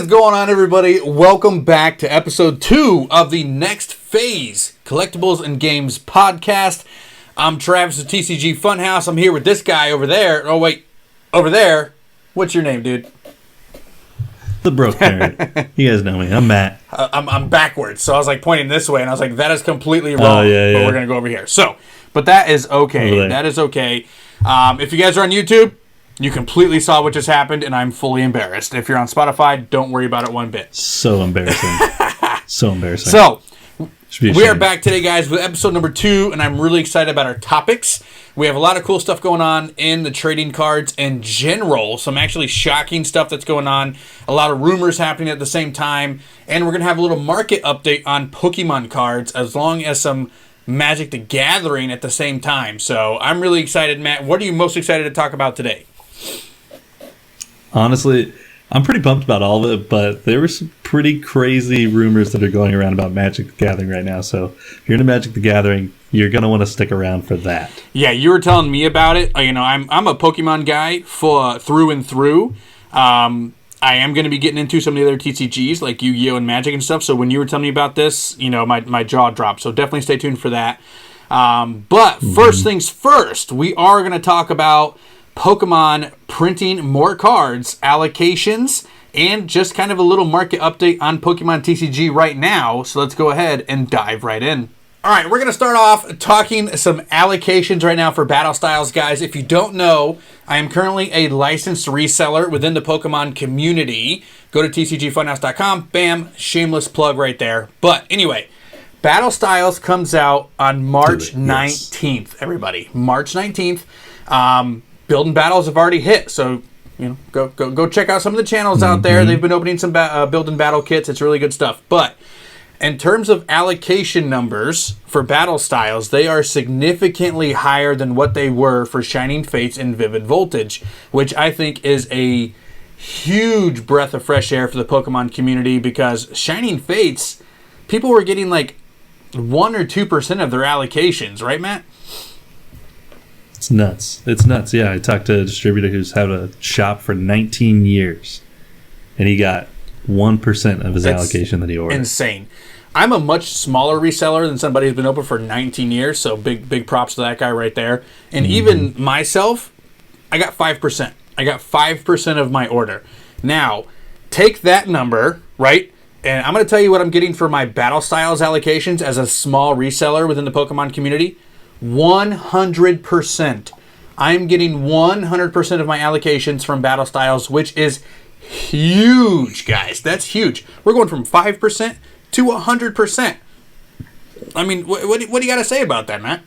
is going on, everybody? Welcome back to episode 2 of the Next Phase Collectibles and Games podcast. I'm Travis of TCG Funhouse. I'm here with this guy over there. Oh, wait. Over there. What's your name, dude? The broke parent. You guys know me. I'm Matt. I'm backwards, so I was like pointing this way, and I was like, that is completely wrong. Oh, yeah. But we're going to go over here. So, but that is okay. That is okay. If you guys are on YouTube, you completely saw what just happened, and I'm fully embarrassed. If you're on Spotify, don't worry about it one bit. So embarrassing. So embarrassing. So, we are back today, guys, with episode number 2, and I'm really excited about our topics. We have a lot of cool stuff going on in the trading cards in general. Some actually shocking stuff that's going on. A lot of rumors happening at the same time. And we're going to have a little market update on Pokemon cards, as long as some Magic the Gathering at the same time. So, I'm really excited, Matt. What are you most excited to talk about today? Honestly, I'm pretty pumped about all of it, but there were some pretty crazy rumors that are going around about Magic the Gathering right now. So if you're into Magic the Gathering, you're going to want to stick around for that. Yeah, you were telling me about it. You know, I'm a Pokemon guy through and through. I am going to be getting into some of the other TCGs like Yu-Gi-Oh! And Magic and stuff. So when you were telling me about this, you know, my jaw dropped. So definitely stay tuned for that. But first things first, we are going to talk about Pokemon printing more cards, allocations, and just kind of a little market update on Pokemon TCG right now. So let's go ahead and dive right in. All right, we're going to start off talking some allocations right now for Battle Styles, guys. If you don't know, I am currently a licensed reseller within the Pokemon community. Go to TCGFunhouse.com. Bam, shameless plug right there. But anyway, Battle Styles comes out on March 19th, everybody. March 19th. Building battles have already hit, so you know, go check out some of the channels out there. They've been opening some building battle kits. It's really good stuff. But in terms of allocation numbers for Battle Styles, they are significantly higher than what they were for Shining Fates and Vivid Voltage, which I think is a huge breath of fresh air for the Pokemon community, because Shining Fates, people were getting like 1 or 2% of their allocations, right, Matt? It's nuts. It's nuts. Yeah, I talked to a distributor who's had a shop for 19 years, and he got 1% of his allocation that he ordered. Insane. I'm a much smaller reseller than somebody who's been open for 19 years, so big props to that guy right there. And even myself, I got 5%. I got 5% of my order. Now, take that number, right? And I'm going to tell you what I'm getting for my Battle Styles allocations as a small reseller within the Pokemon community. 100%. I'm getting 100% of my allocations from Battle Styles, which is huge, guys. That's huge. We're going from 5% to 100%. I mean, what do you got to say about that, Matt?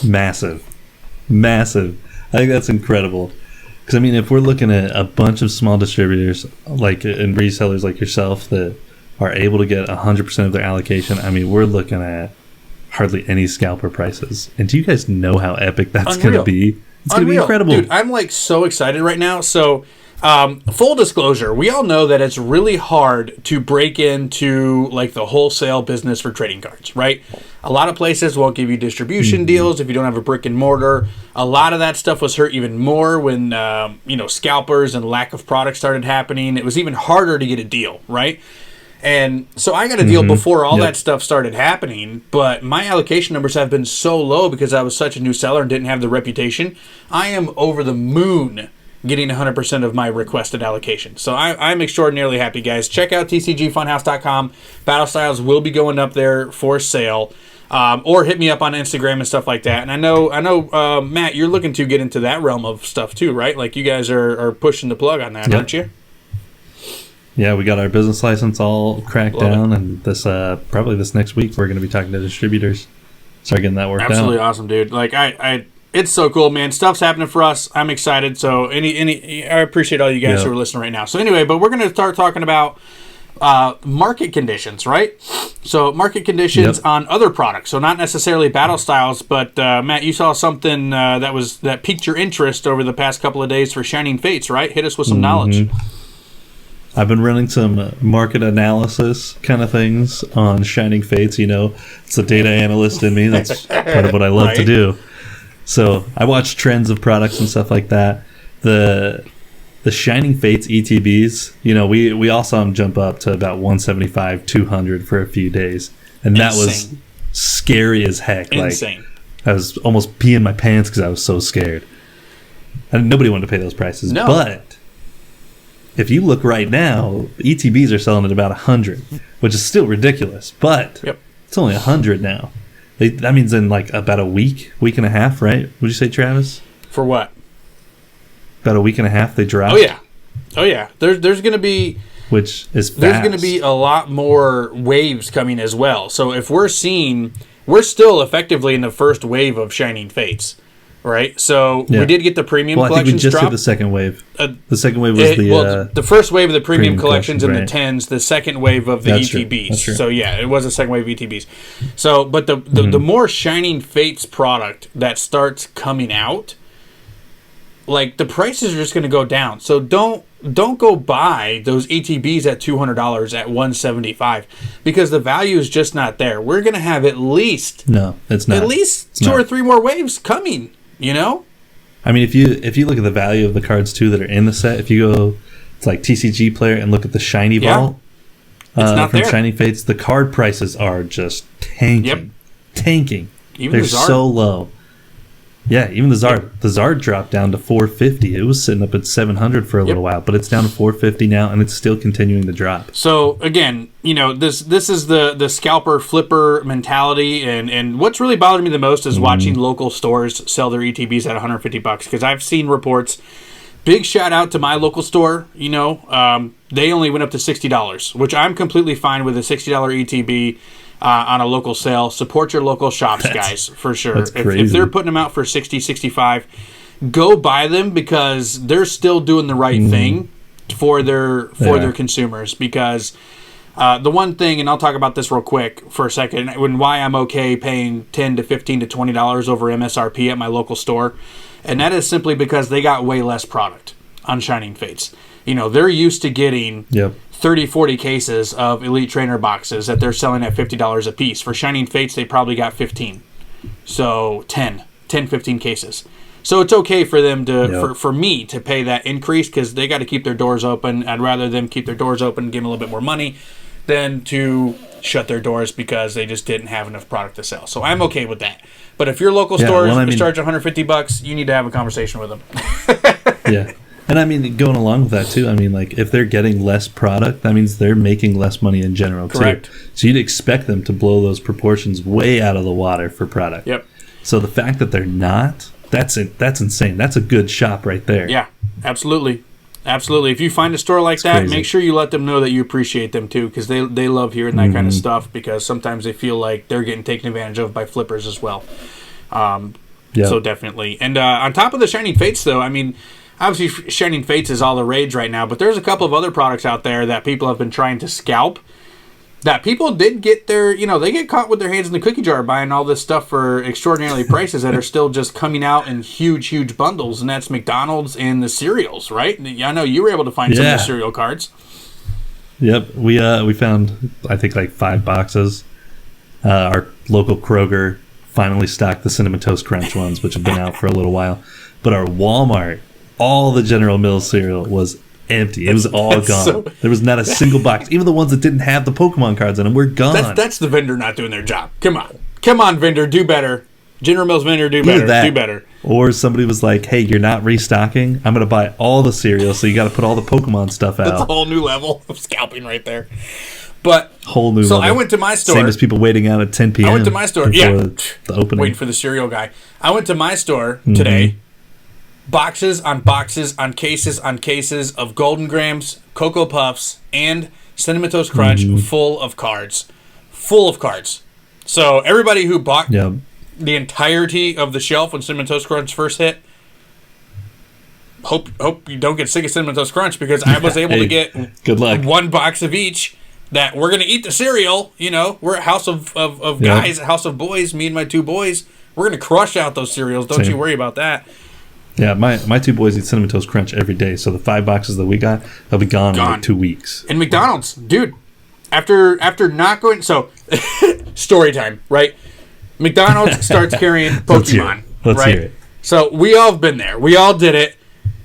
Massive. I think that's incredible. Because, I mean, if we're looking at a bunch of small distributors like and resellers like yourself that are able to get 100% of their allocation, I mean, we're looking at hardly any scalper prices. And do you guys know how epic that's going to be? It's going to be incredible. Dude, I'm like so excited right now. So, full disclosure, we all know that it's really hard to break into like the wholesale business for trading cards, right? A lot of places won't give you distribution deals if you don't have a brick and mortar. A lot of that stuff was hurt even more when, scalpers and lack of product started happening. It was even harder to get a deal, right? And so I got a deal before all that stuff started happening, but my allocation numbers have been so low because I was such a new seller and didn't have the reputation. I am over the moon getting 100% of my requested allocation. So I'm extraordinarily happy, guys. Check out TCGFunhouse.com. Battle Styles will be going up there for sale. Or hit me up on Instagram and stuff like that. And I know, Matt, you're looking to get into that realm of stuff too, right? Like you guys are pushing the plug on that, aren't you? Yeah, we got our business license all cracked down, and this probably this next week we're going to be talking to distributors, start getting that worked out. Absolutely awesome, dude. Like it's so cool, man. Stuff's happening for us. I'm excited. So I appreciate all you guys who are listening right now. So anyway, but we're going to start talking about market conditions, right? So market conditions on other products. So not necessarily Battle Styles, but Matt, you saw something that piqued your interest over the past couple of days for Shining Fates, right? Hit us with some knowledge. I've been running some market analysis kind of things on Shining Fates. You know, it's a data analyst in me. That's part of what I love to do. So I watch trends of products and stuff like that. The the Shining Fates ETBs, you know, we all saw them jump up to about 175, 200 for a few days. And that was scary as heck. Insane. Like, I was almost peeing my pants because I was so scared. And nobody wanted to pay those prices. No. But if you look right now, ETBs are selling at about 100, which is still ridiculous. But it's only 100 now. That means in like about a week and a half, right? Would you say, Travis? For what? About a week and a half they dropped. Oh yeah. There's going to be, which is fast. There's going to be a lot more waves coming as well. So if we're still effectively in the first wave of Shining Fates, right? So we did get the premium collections. I think we just drop. hit the second wave. The second wave was the first wave of the premium collections and the 10s. The second wave of the That's ETBs. True. That's true. So yeah, it was a second wave of ETBs. So, but the more Shining Fates product that starts coming out, like the prices are just going to go down. So don't go buy those ETBs at $200 at $175 because the value is just not there. We're going to have at least two or three more waves coming. You know, I mean, if you look at the value of the cards too that are in the set, if you go to like TCG Player and look at the shiny vault from there. Shining Fates, the card prices are just tanking. Even they're the Zard. So low. Yeah, even the Zard. Yep. The Zard dropped down to $450. It was sitting up at $700 for a little while, but it's down to $450 now, and it's still continuing to drop. So again, you know, this is the scalper flipper mentality, and what's really bothered me the most is watching local stores sell their ETBs at $150 because I've seen reports. Big shout out to my local store. You know, they only went up to $60, which I'm completely fine with a $60 ETB. On a local sale. Support your local shops, guys, for sure. If they're putting them out for $60, $65, go buy them because they're still doing the right thing for their consumers. Because the one thing, and I'll talk about this real quick for a second, and why I'm okay paying $10 to $15 to $20 over MSRP at my local store, and that is simply because they got way less product on Shining Fates. You know, they're used to getting 30, 40 cases of Elite Trainer boxes that they're selling at $50 a piece. For Shining Fates, they probably got 15. So 10, 15 cases. So it's okay for them to, for me to pay that increase because they got to keep their doors open. I'd rather them keep their doors open and give them a little bit more money than to shut their doors because they just didn't have enough product to sell. So I'm okay with that. But if your local stores charge $150, you need to have a conversation with them. And I mean, going along with that too, I mean, like if they're getting less product, that means they're making less money in general too. So you'd expect them to blow those proportions way out of the water for product. Yep. So the fact that they're not, that's insane. That's a good shop right there. Yeah, absolutely. Absolutely. If you find a store like that, make sure you let them know that you appreciate them too because they love hearing that kind of stuff because sometimes they feel like they're getting taken advantage of by flippers as well. So definitely. And on top of the Shining Fates though, I mean, obviously, Shining Fates is all the rage right now, but there's a couple of other products out there that people have been trying to scalp that people did get their, you know, they get caught with their hands in the cookie jar buying all this stuff for extraordinarily prices that are still just coming out in huge, huge bundles, and that's McDonald's and the cereals, right? I know you were able to find some of the cereal cards. Yep, we found, I think, like 5 boxes. Our local Kroger finally stocked the Cinnamon Toast Crunch ones, which have been out for a little while. But our Walmart, all the General Mills cereal was empty. It was all gone. There was not a single box. Even the ones that didn't have the Pokemon cards in them were gone. That's the vendor not doing their job. Come on, vendor, do better. General Mills vendor, do better. Do better. Or somebody was like, hey, you're not restocking. I'm going to buy all the cereal, so you got to put all the Pokemon stuff out. That's a whole new level of scalping right there. But whole new level. I went to my store. Same as people waiting out at 10 p.m. I went to my store. The opening. Waiting for the cereal guy. I went to my store today. Boxes on boxes on cases on cases of Golden Grams, Cocoa Puffs, and Cinnamon Toast Crunch full of cards. Full of cards. So everybody who bought the entirety of the shelf when Cinnamon Toast Crunch first hit, hope you don't get sick of Cinnamon Toast Crunch because I was able to get good luck. 1 box of each that we're going to eat the cereal. You know, we're a house of guys, a house of boys, me and my 2 boys. We're going to crush out those cereals. Don't you worry about that. Yeah, my 2 boys eat Cinnamon Toast Crunch every day, so the 5 boxes that we got, they'll be gone in like 2 weeks. And McDonald's, dude, after not going... So, story time, right? McDonald's starts carrying Pokemon, Let's hear it. So, we all have been there. We all did it.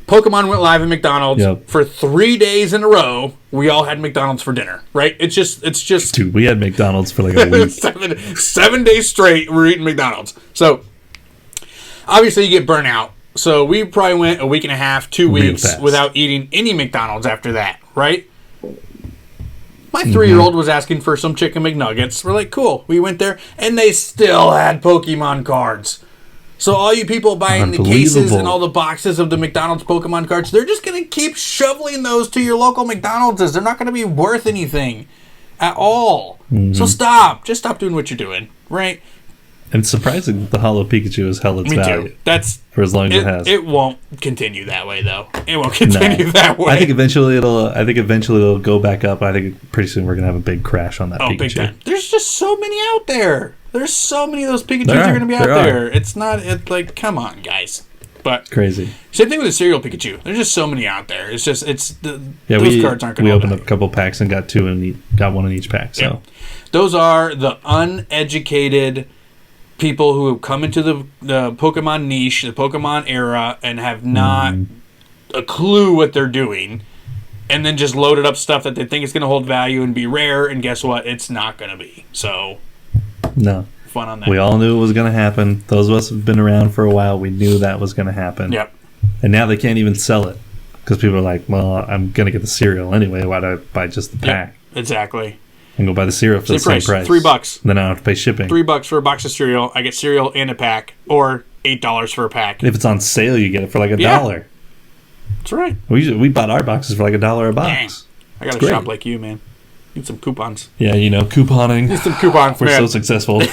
Pokemon went live at McDonald's Yep. for 3 days in a row. We all had McDonald's for dinner, right? It's just Dude, we had McDonald's for like a week. 7 days straight. We're eating McDonald's. So obviously you get burnt out. So we probably went a week and a half, 2 weeks without eating any McDonald's after that, right? My 3-year-old was asking for some chicken McNuggets. We're like, cool. We went there, and they still had Pokemon cards. So all you people buying the cases and all the boxes of the McDonald's Pokemon cards, they're just going to keep shoveling those to your local McDonald's. They're not going to be worth anything at all. So stop. Just stop doing what you're doing, right? And it's surprising the Holo Pikachu has held its Me value. too. That's for as long as it has. It won't continue that way, though. It won't continue that way. I think eventually it'll go back up. I think pretty soon we're gonna have a big crash on that Pikachu. Big time. There's just so many out there. There's so many of those Pikachus are going to be out there. It's not like, come on, guys. But crazy. Same thing with the cereal Pikachu. There's just so many out there. It's just those cards aren't going to. We opened up a couple packs and got one in each pack. So those are the uneducated people who have come into the Pokemon niche, the Pokemon era, and have not a clue what they're doing, and then just loaded up stuff that they think is going to hold value and be rare, and guess what? It's not going to be. So, no. Fun on that. We all knew it was going to happen. Those of us who have been around for a while, we knew that was going to happen. Yep. And now they can't even sell it because people are like, well, I'm going to get the cereal anyway. Why do I buy just the pack? Yep, exactly. And go buy the cereal for the same price. $3. Then I don't have to pay shipping. $3 for a box of cereal. I get cereal and a pack, or $8 for a pack. If it's on sale, you get it for like $1. That's right. We bought our boxes for like $1 a box. Dang. I got to shop like you, man. Need some coupons. Yeah, couponing. Need some coupons, We're man. so successful.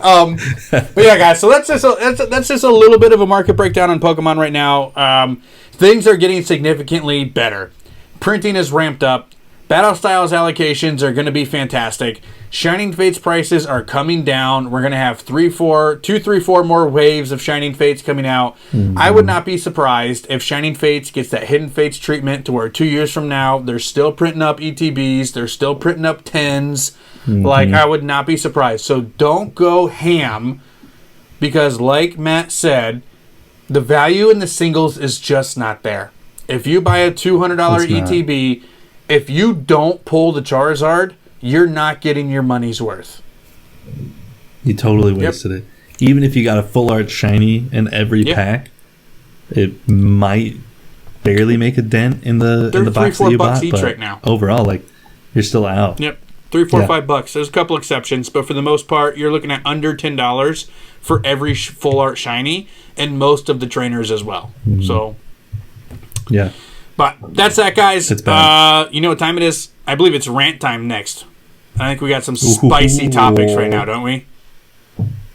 But yeah, guys. So that's just a little bit of a market breakdown on Pokemon right now. Things are getting significantly better. Printing is ramped up. Battle Styles allocations are going to be fantastic. Shining Fates prices are coming down. We're going to have 2, 3, 4 more waves of Shining Fates coming out. I would not be surprised if Shining Fates gets that Hidden Fates treatment to where 2 years from now, they're still printing up ETBs. They're still printing up 10s. Like, I would not be surprised. So don't go ham because, like Matt said, the value in the singles is just not there. If you buy a $200 ETB... If you don't pull the Charizard, you're not getting your money's worth. You totally wasted it. Even if you got a full art shiny in every pack, it might barely make a dent in the box that you bought. But right now. Overall, like, you're still out. Yep. $3, $4, $5. There's a couple exceptions, but for the most part, you're looking at under $10 for every full art shiny, and most of the trainers as well. So, yeah. But that's that, guys. It's bad. You know what time it is? I believe it's rant time next. I think we got some spicy topics right now, don't we?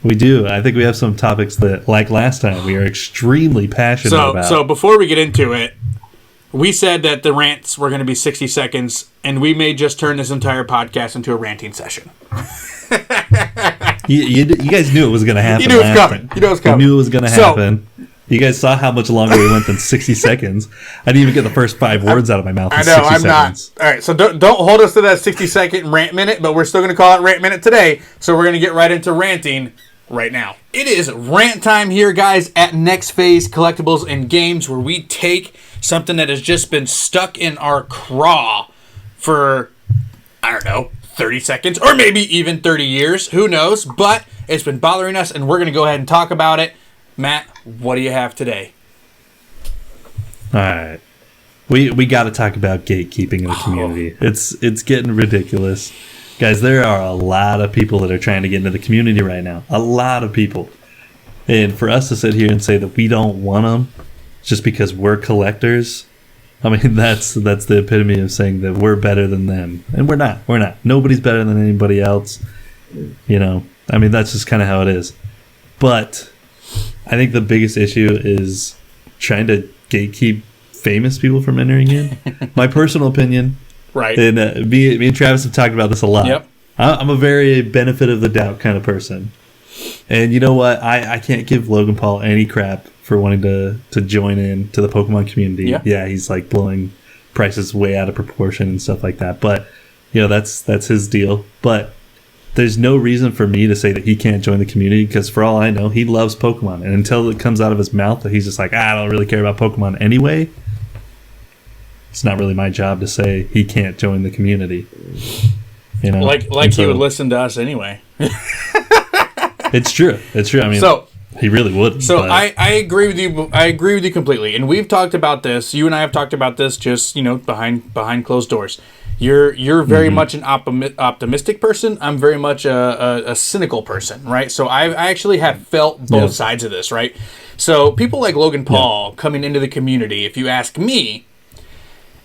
We do. I think we have some topics that, like last time, we are extremely passionate about. So before we get into it, we said that the rants were going to be 60 seconds, and we may just turn this entire podcast into a ranting session. You guys knew it was going to happen. You knew it was coming. You knew it was going to happen. You guys saw how much longer we went than 60 seconds. I didn't even get the first 5 words out of my mouth in 60 seconds. Not. All right, so don't hold us to that 60-second rant minute, but we're still going to call it rant minute today. So we're going to get right into ranting right now. It is rant time here, guys, at Next Phase Collectibles and Games, where we take something that has just been stuck in our craw for, 30 seconds, or maybe even 30 years. Who knows? But it's been bothering us, and we're going to go ahead and talk about it. Matt, what do you have today? All right. We got to talk about gatekeeping in the community. It's getting ridiculous. Guys, there are a lot of people that are trying to get into the community right now. A lot of people. And for us to sit here and say that we don't want them just because we're collectors, I mean, that's the epitome of saying that we're better than them. And we're not. We're not. Nobody's better than anybody else. I mean, that's just kind of how it is. But I think the biggest issue is trying to gatekeep famous people from entering in. My personal opinion, right? And me and Travis have talked about this a lot. Yep. I'm a very benefit of the doubt kind of person, and you know what? I can't give Logan Paul any crap for wanting to join in to the Pokemon community. Yeah, he's like blowing prices way out of proportion and stuff like that. But that's his deal. But there's no reason for me to say that he can't join the community, because for all I know, he loves Pokemon. And until it comes out of his mouth that he's just like, I don't really care about Pokemon anyway, it's not really my job to say he can't join the community. You know, like he would listen to us anyway. It's true. I mean, he really wouldn't. So I agree with you. I agree with you completely. And we've talked about this. You and I have talked about this just, behind closed doors. You're very much an optimistic person. I'm very much a cynical person, right? So I actually have felt both sides of this, right? So people like Logan Paul coming into the community, if you ask me,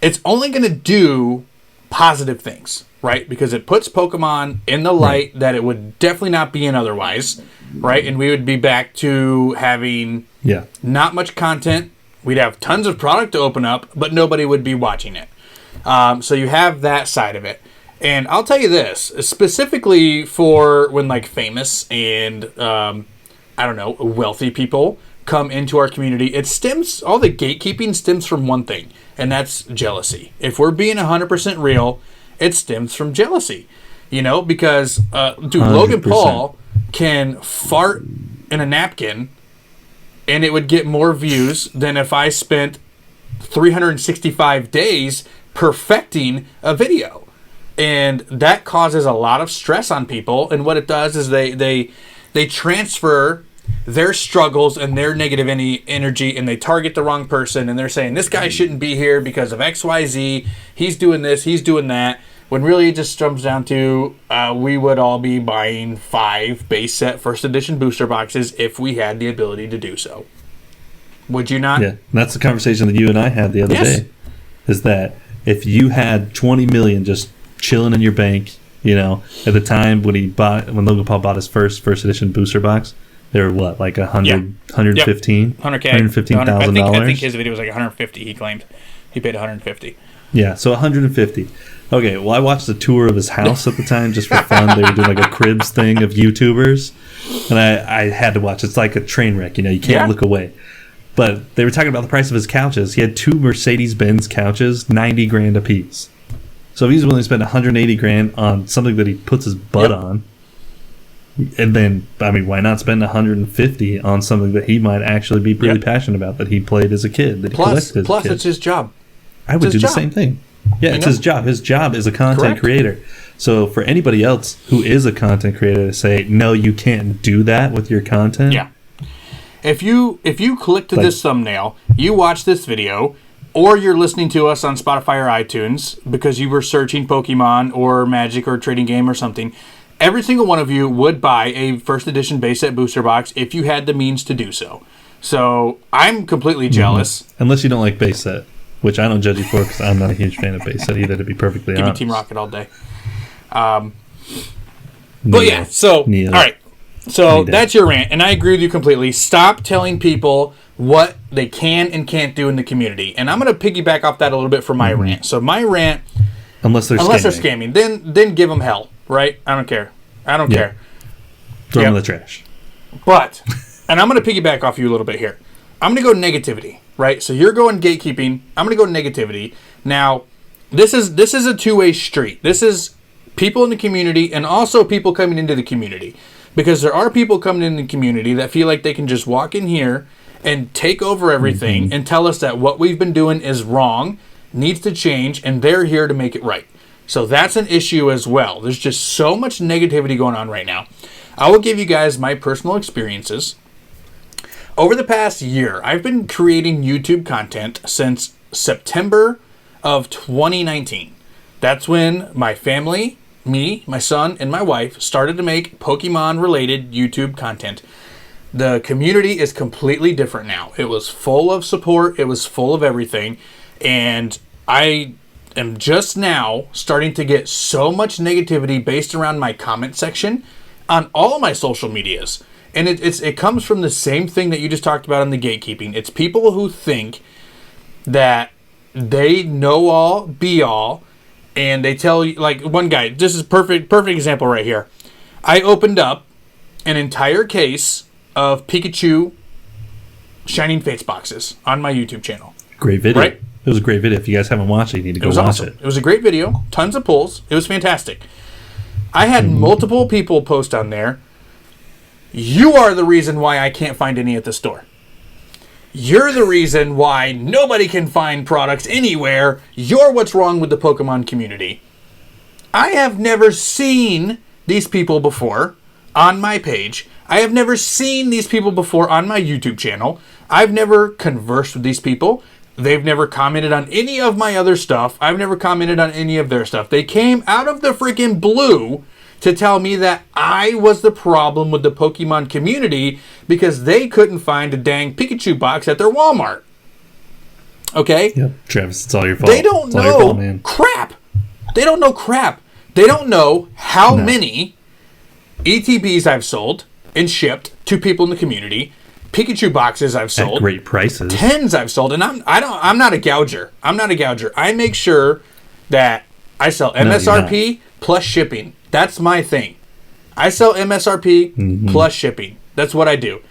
it's only going to do positive things, right? Because it puts Pokemon in the light that it would definitely not be in otherwise, right? And we would be back to having not much content. We'd have tons of product to open up, but nobody would be watching it. So you have that side of it. And I'll tell you this, specifically for when like famous and, wealthy people come into our community, all the gatekeeping stems from one thing, and that's jealousy. If we're being 100% real, it stems from jealousy. Because, Logan Paul can fart in a napkin and it would get more views than if I spent 365 days perfecting a video. And that causes a lot of stress on people, and what it does is they transfer their struggles and their negative energy, and they target the wrong person, and they're saying this guy shouldn't be here because of XYZ, he's doing this, he's doing that, when really it just comes down to we would all be buying 5 base set first edition booster boxes if we had the ability to do so. Would you not? Yeah, that's the conversation that you and I had the other day, is that if you had 20 million just chilling in your bank, at the time when Logan Paul bought his first edition booster box, they were what, like 115? $115,000. I think his video was like 150. He claimed he paid 150. Yeah, so 150. Okay, well, I watched a tour of his house at the time just for fun. They were doing like a cribs thing of YouTubers, and I had to watch. It's like a train wreck, you can't look away. But they were talking about the price of his couches. He had 2 Mercedes-Benz couches, $90,000 a piece. So if he's willing to spend $180,000 on something that he puts his butt on, and then, why not spend $150,000 on something that he might actually be really passionate about, that he played as a kid, that he collected as a kid? Plus, it's his job. I would do the same thing. Yeah, it's his job. His job is a content creator. So for anybody else who is a content creator to say, no, you can't do that with your content. Yeah. If you click to this thumbnail, you watch this video, or you're listening to us on Spotify or iTunes because you were searching Pokemon or Magic or trading game or something, every single one of you would buy a first edition base set booster box if you had the means to do so. So I'm completely jealous. Unless you don't like base set, which I don't judge you for, because I'm not a huge fan of base set either, to be perfectly honest. Give me Team Rocket all day. But yeah, so, all right. So that's your rant, and I agree with you completely. Stop telling people what they can and can't do in the community. And I'm going to piggyback off that a little bit for my rant. So my rant, unless they're scamming, then give them hell, right? I don't care. Throw them in the trash. But, and I'm going to piggyback off you a little bit here. I'm going to go negativity, right? So you're going gatekeeping. I'm going to go negativity. Now, this is a two-way street. This is people in the community and also people coming into the community. Because there are people coming in the community that feel like they can just walk in here and take over everything and tell us that what we've been doing is wrong, needs to change, and they're here to make it right. So that's an issue as well. There's just so much negativity going on right now. I will give you guys my personal experiences. Over the past year, I've been creating YouTube content since September of 2019. That's when my family, me, my son, and my wife started to make Pokemon-related YouTube content. The community is completely different now. It was full of support. It was full of everything. And I am just now starting to get so much negativity based around my comment section on all my social medias. And it comes from the same thing that you just talked about in the gatekeeping. It's people who think that they know all, be all, and they tell you, like one guy, this is perfect example right here. I opened up an entire case of Pikachu Shining Fates boxes on my YouTube channel. Great video. Right? It was a great video. If you guys haven't watched it, you need to go watch it. It was a great video. Tons of pulls. It was fantastic. I had multiple people post on there. You are the reason why I can't find any at the store. You're the reason why nobody can find products anywhere. You're what's wrong with the Pokemon community. I have never seen these people before on my page. I have never seen these people before on my YouTube channel. I've never conversed with these people. They've never commented on any of my other stuff. I've never commented on any of their stuff. They came out of the freaking blue to tell me that I was the problem with the Pokemon community because they couldn't find a dang Pikachu box at their Walmart. Okay? Yep. Travis, it's all your fault. They don't know crap. They don't know crap. They don't know how many ETBs I've sold and shipped to people in the community. Pikachu boxes I've sold. At great prices. Tens I've sold. And I'm not a gouger. I'm not a gouger. I make sure that I sell MSRP plus shipping. That's my thing. I sell MSRP plus shipping. That's what I do.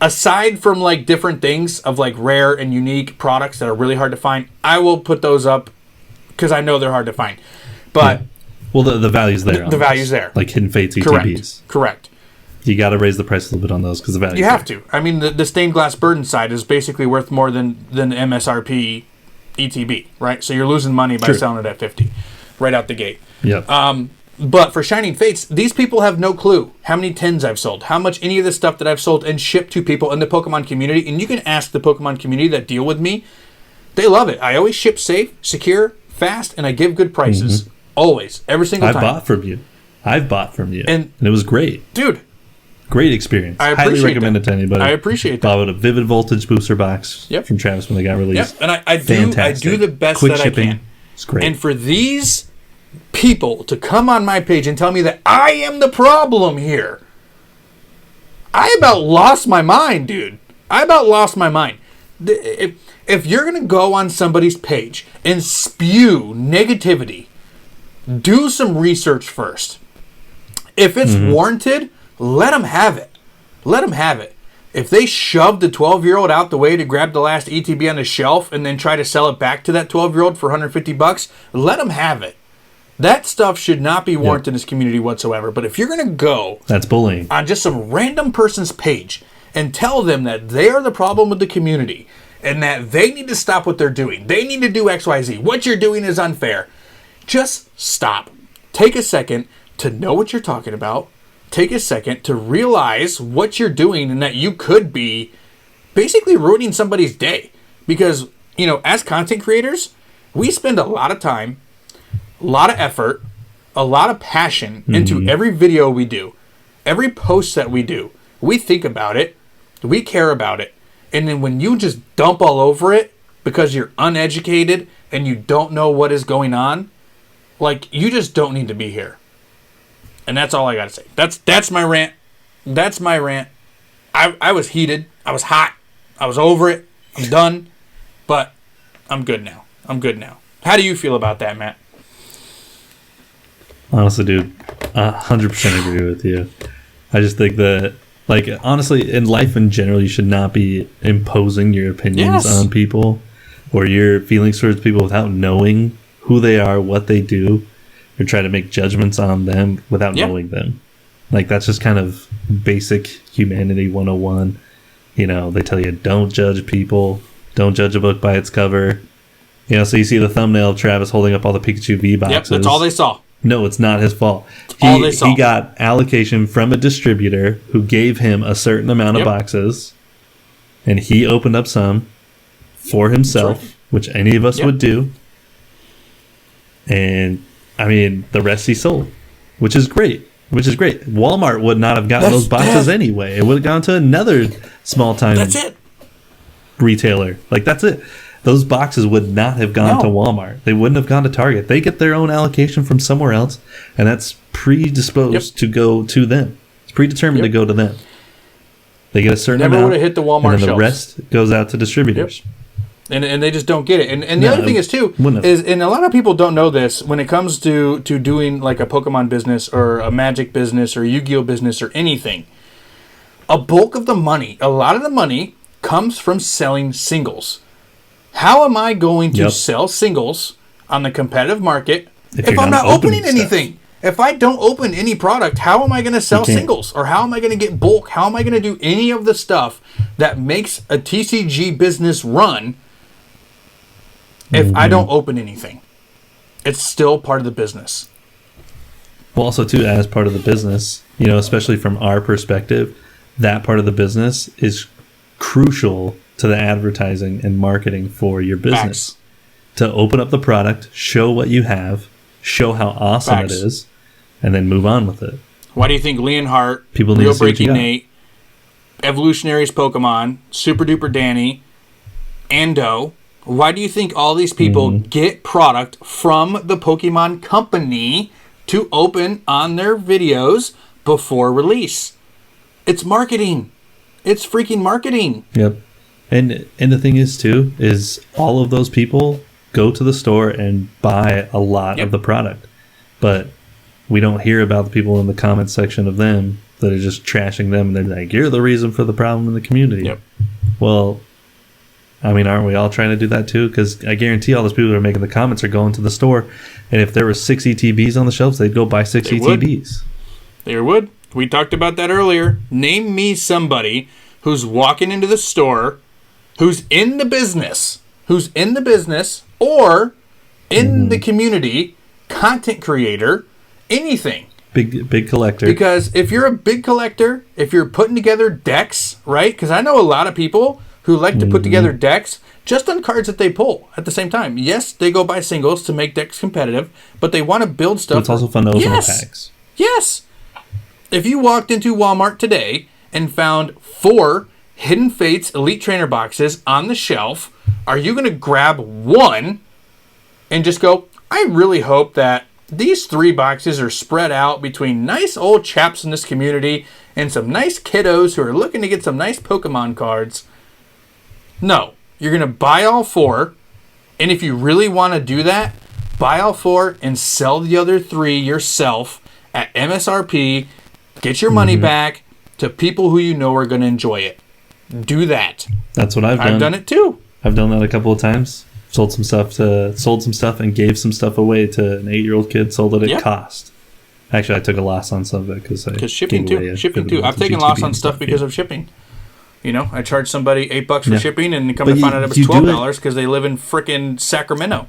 Aside from like different things of like rare and unique products that are really hard to find, I will put those up because I know they're hard to find. But well, the value's there. The value's there. Like Hidden Fates ETBs. Correct. You got to raise the price a little bit on those because the value. You have to. I mean, the stained glass burden side is basically worth more than the MSRP ETB, right? So you're losing money by selling it at 50 right out the gate. Yep. But for Shining Fates, these people have no clue how many tins I've sold, how much any of the stuff that I've sold and shipped to people in the Pokemon community. And you can ask the Pokemon community that deal with me. They love it. I always ship safe, secure, fast, and I give good prices. Always. Every single time. I've bought from you. And it was great. Dude. Great experience. I highly recommend it to anybody. I appreciate that. Bought a Vivid Voltage booster box from Travis when they got released. Yep. And I do the best Quick that shipping. I can. It's great. And for these people to come on my page and tell me that I am the problem here, I about lost my mind, dude. I about lost my mind. If you're going to go on somebody's page and spew negativity, do some research first. If it's warranted, let them have it. Let them have it. If they shove the 12-year-old out the way to grab the last ETB on the shelf and then try to sell it back to that 12-year-old for $150, let them have it. That stuff should not be warranted in this community whatsoever. But if you're going to go that's bullying on just some random person's page and tell them that they are the problem with the community and that they need to stop what they're doing, they need to do XYZ, what you're doing is unfair, just stop. Take a second to know what you're talking about. Take a second to realize what you're doing and that you could be basically ruining somebody's day. Because, you know, as content creators, we spend a lot of time, a lot of effort, a lot of passion into every video we do, every post that we do. We think about it, we care about it, and then when you just dump all over it because you're uneducated and you don't know what is going on, like, you just don't need to be here. And that's all I gotta say. That's my rant. That's my rant. I was heated. I was hot. I was over it. I'm done. But I'm good now. How do you feel about that, Matt? Honestly, dude, 100% agree with you. I just think that, like, honestly, in life in general, you should not be imposing your opinions on people or your feelings towards people without knowing who they are, what they do, or try to make judgments on them without knowing them. Like, that's just kind of basic humanity 101. You know, they tell you, don't judge people, don't judge a book by its cover. You know, so you see the thumbnail of Travis holding up all the Pikachu V boxes. Yep, that's all they saw. No, it's not his fault. All they saw. He got allocation from a distributor who gave him a certain amount of boxes, and he opened up some for himself, which any of us would do. And, I mean, the rest he sold, which is great. Walmart would not have gotten those boxes anyway. It would have gone to another small-time retailer. Like, that's it. Those boxes would not have gone to Walmart. They wouldn't have gone to Target. They get their own allocation from somewhere else, and that's predisposed to go to them. It's predetermined to go to them. They get a certain amount. Never would have hit the Walmart and then shelves. The rest goes out to distributors. And they just don't get it. And the other thing is, too, and a lot of people don't know this, when it comes to doing like a Pokemon business or a Magic business or Yu-Gi-Oh business or anything, a bulk of the money, a lot of the money comes from selling singles. How am I going to sell singles on the competitive market if I'm not opening anything? If I don't open any product, how am I going to sell can't. singles? Or how am I going to get bulk? How am I going to do any of the stuff that makes a TCG business run if I don't open anything? It's still part of the business. Well, also, too, as part of the business, you know, especially from our perspective, that part of the business is crucial to the advertising and marketing for your business. Facts. To open up the product, show what you have, show how awesome Facts. it is, and then move on with it. Why do you think Leonhardt, People need Real to see what you Breaking got. Nate, Evolutionaries Pokemon, Super Duper Danny, Ando, why do you think all these people get product from the Pokemon Company to open on their videos before release? It's marketing. It's freaking marketing. Yep. And the thing is, too, is all of those people go to the store and buy a lot of the product. But we don't hear about the people in the comments section of them that are just trashing them. And they're like, you're the reason for the problem in the community. Yep. Well, I mean, aren't we all trying to do that, too? Because I guarantee all those people that are making the comments are going to the store. And if there were 6 ETBs on the shelves, they'd go buy 6 ETBs. They would. We talked about that earlier. Name me somebody who's walking into the store, who's in the business, or in the community, content creator, anything. Big collector. Because if you're a big collector, if you're putting together decks, right? Because I know a lot of people who like to put together decks just on cards that they pull at the same time. Yes, they go buy singles to make decks competitive, but they want to build stuff. But it's also fun to open the packs. Yes. If you walked into Walmart today and found 4 Hidden Fates Elite Trainer boxes on the shelf, are you going to grab one and just go, I really hope that these 3 boxes are spread out between nice old chaps in this community and some nice kiddos who are looking to get some nice Pokemon cards? No. You're going to buy all 4, and if you really want to do that, buy all 4 and sell the other 3 yourself at MSRP. Get your money back to people who you know are going to enjoy it. Do that. That's what I've done. I've done it too. I've done that a couple of times. Sold some stuff and gave some stuff away to an 8-year-old kid. Sold it at cost. Actually, I took a loss on some of it because shipping too. I've taken loss on stuff because of shipping. You know, I charged somebody $8 for shipping, and come to find out it was $12 because they live in frickin' Sacramento.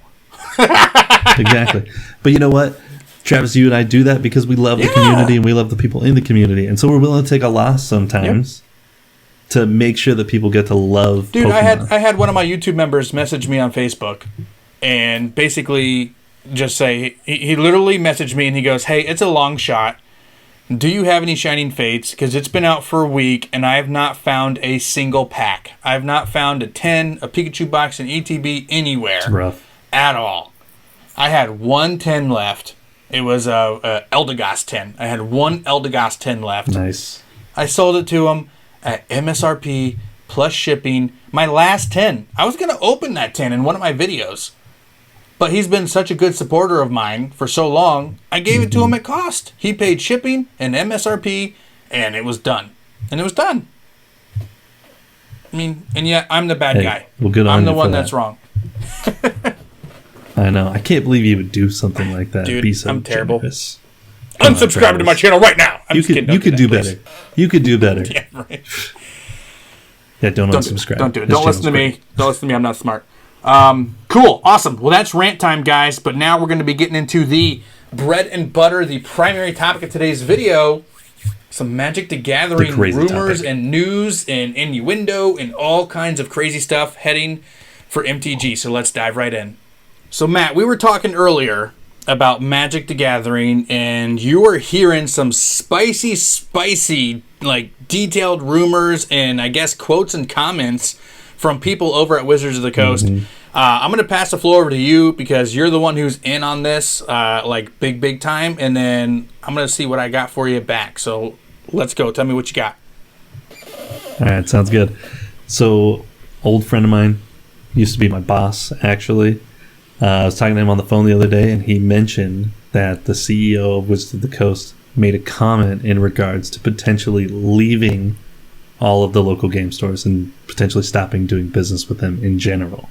Exactly. But you know what? Travis, you and I do that because we love the community and we love the people in the community. And so we're willing to take a loss sometimes to make sure that people get to love Pokemon. I had one of my YouTube members message me on Facebook and basically just say, he literally messaged me and he goes, hey, it's a long shot. Do you have any Shining Fates? Because it's been out for a week and I have not found a single pack. I have not found a 10, a Pikachu box, an ETB anywhere. It's rough. At all. I had 1 10 left. It was a Eldegoss 10. I had 1 Eldegoss 10 left. Nice. I sold it to him at MSRP plus shipping. My last 10. I was going to open that 10 in one of my videos. But he's been such a good supporter of mine for so long, I gave it to him at cost. He paid shipping and MSRP, and it was done. I mean, and yet I'm the bad guy. Well, good on I'm the you one for that's that. wrong. I know. I can't believe you would do something like that. Dude, Be so I'm terrible. generous. Unsubscribe to my channel right now. You could do better. You could do better. Yeah, right. Yeah, don't unsubscribe. Don't do it. This Don't listen to channel's me. Don't listen to me. I'm not smart. Cool. Awesome. Well, that's rant time, guys. But now we're going to be getting into the bread and butter, the primary topic of today's video. Some Magic the Gathering rumors topic. and news and innuendo and all kinds of crazy stuff heading for MTG. So let's dive right in. So, Matt, we were talking earlier about Magic the Gathering, and you were hearing some spicy, like, detailed rumors and, I guess, quotes and comments from people over at Wizards of the Coast. I'm going to pass the floor over to you because you're the one who's in on this, like, big time, and then I'm going to see what I got for you back. So, let's go. Tell me what you got. All right, sounds good. So, old friend of mine, used to be my boss, actually. I was talking to him on the phone the other day, and he mentioned that the CEO of Wizards of the Coast made a comment in regards to potentially leaving all of the local game stores and potentially stopping doing business with them in general.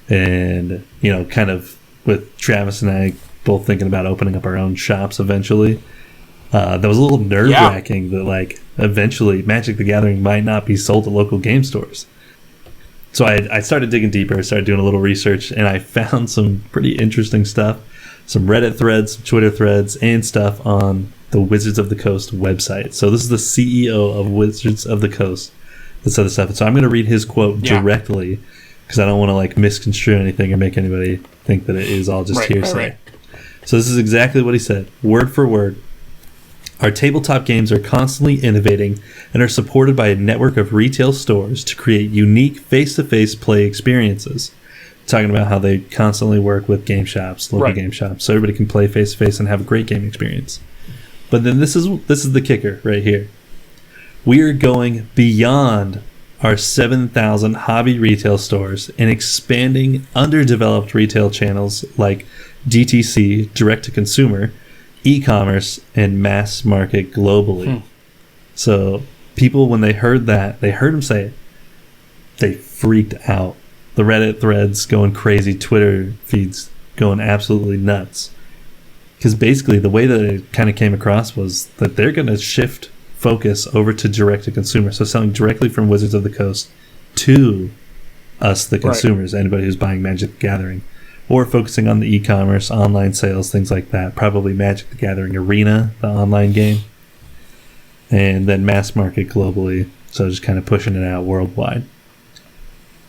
And, you know, kind of with Travis and I both thinking about opening up our own shops eventually. That was a little nerve-wracking that, like, eventually Magic the Gathering might not be sold at local game stores. So I started digging deeper, started doing a little research, and I found some pretty interesting stuff. Some Reddit threads, some Twitter threads, and stuff on the Wizards of the Coast website. So this is the CEO of Wizards of the Coast that said this up. So I'm going to read his quote directly, because I don't want to, like, misconstrue anything or make anybody think that it is all just hearsay. Right. So this is exactly what he said, word for word. Our tabletop games are constantly innovating and are supported by a network of retail stores to create unique face-to-face play experiences. Talking about how they constantly work with game shops, local game shops, so everybody can play face-to-face and have a great game experience. But then this is the kicker right here. We are going beyond our 7,000 hobby retail stores and expanding underdeveloped retail channels like DTC, direct-to-consumer, e-commerce, and mass market globally. So people, when they heard that, they heard him say it, they freaked out. The Reddit threads going crazy, Twitter feeds going absolutely nuts. Because basically the way that it kind of came across was that they're going to shift focus over to direct-to-consumer. So selling directly from Wizards of the Coast to us, the consumers, anybody who's buying Magic the Gathering. Or focusing on the e-commerce, online sales, things like that. Probably Magic the Gathering Arena, the online game. And then mass market globally. So just kind of pushing it out worldwide.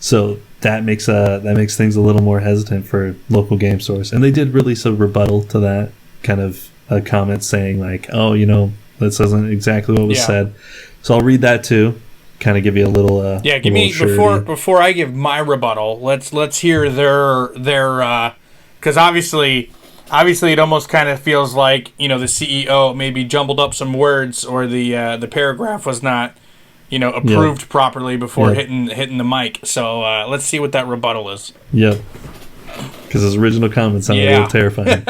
So that makes things a little more hesitant for local game stores. And they did release a rebuttal to that, kind of a comment saying like, oh, you know, this isn't exactly what was said. So I'll read that too. Kind of give you a little give me before I give my rebuttal. Let's hear their because obviously it almost kind of feels like, you know, the CEO maybe jumbled up some words, or the paragraph was not, you know, approved properly before hitting the mic. So let's see what that rebuttal is. Yep. Because his original comment sounded a little terrifying.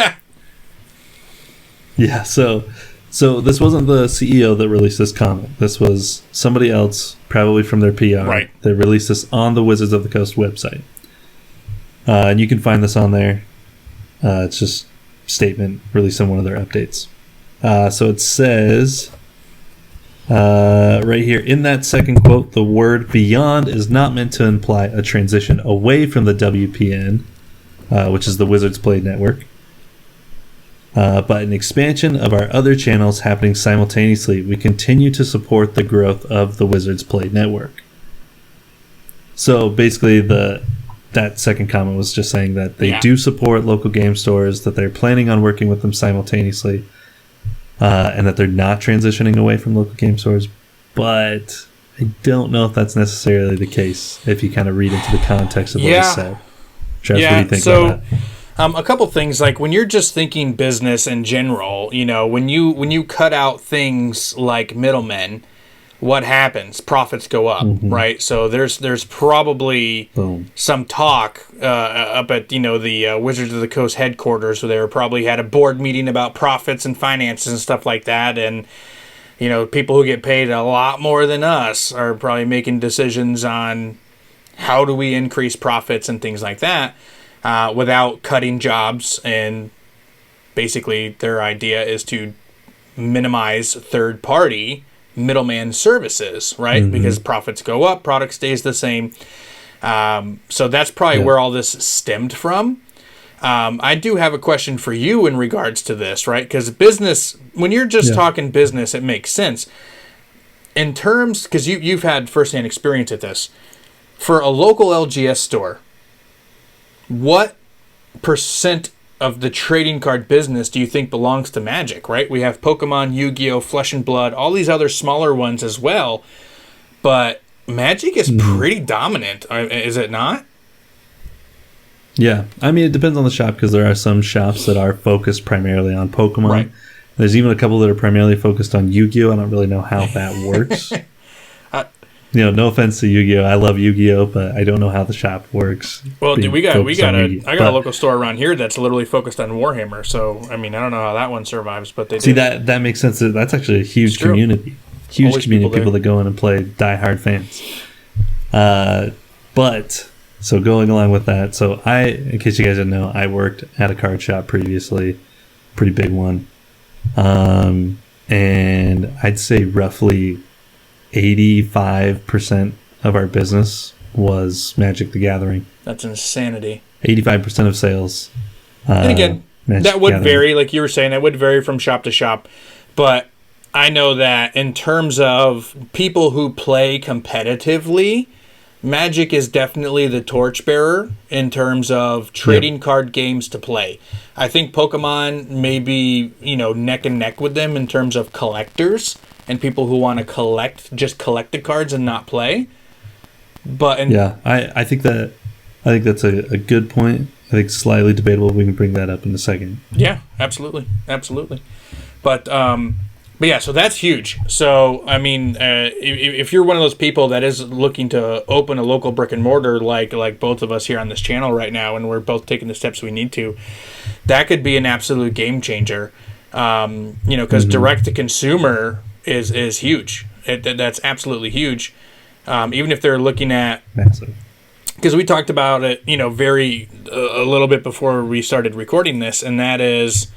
So this wasn't the CEO that released this comment. This was somebody else, probably from their PR, that released this on the Wizards of the Coast website. And you can find this on there. It's just a statement released on one of their updates. So it says right here, in that second quote, the word beyond is not meant to imply a transition away from the WPN, which is the Wizards Play Network. But an expansion of our other channels happening simultaneously. We continue to support the growth of the Wizards Play Network. So basically that second comment was just saying that they do support local game stores, that they're planning on working with them simultaneously, and that they're not transitioning away from local game stores. But I don't know if that's necessarily the case if you kind of read into the context of what he said. Travis, what do you think about that? A couple things, like when you're just thinking business in general, you know, when you cut out things like middlemen, what happens? Profits go up, right? So there's probably some talk up at, you know, the Wizards of the Coast headquarters, where they probably had a board meeting about profits and finances and stuff like that, and you know, people who get paid a lot more than us are probably making decisions on how do we increase profits and things like that. Without cutting jobs, and basically their idea is to minimize third-party middleman services, right? Because profits go up, product stays the same. So that's probably where all this stemmed from. I do have a question for you in regards to this, right? Because business, when you're just talking business, it makes sense. In terms, because you've had firsthand experience at this, for a local LGS store, what percent of the trading card business do you think belongs to Magic, right? We have Pokemon, Yu-Gi-Oh!, Flesh and Blood, all these other smaller ones as well. But Magic is pretty dominant, is it not? Yeah. I mean, it depends on the shop, because there are some shops that are focused primarily on Pokemon. Right. There's even a couple that are primarily focused on Yu-Gi-Oh! I don't really know how that works. You know, no offense to Yu-Gi-Oh! I love Yu-Gi-Oh!, but I don't know how the shop works. Well, dude, I got a local store around here that's literally focused on Warhammer. So, I mean, I don't know how that one survives, but they see that makes sense. That's actually a huge community, huge community of people that go in and play diehard fans. But So going along with that, so in case you guys didn't know, I worked at a card shop previously, pretty big one. And I'd say roughly 85% of our business was Magic the Gathering. That's insanity. 85% of sales. And again, Magic that would Gathering. vary, like you were saying, that would vary from shop to shop. But I know that in terms of people who play competitively, Magic is definitely the torchbearer in terms of trading card games to play. I think Pokemon may be, neck and neck with them in terms of collectors and people who want to just collect the cards and not play. But I think that's a good point. I think slightly debatable. We can bring that up in a second. Yeah, absolutely. But yeah, so that's huge. So, I mean, if you're one of those people that is looking to open a local brick and mortar like both of us here on this channel right now, and we're both taking the steps we need to, that could be an absolute game changer. Because direct to consumer is huge. That's absolutely huge. Even if they're looking at... Massive. Because we talked about it, a little bit before we started recording this, and that is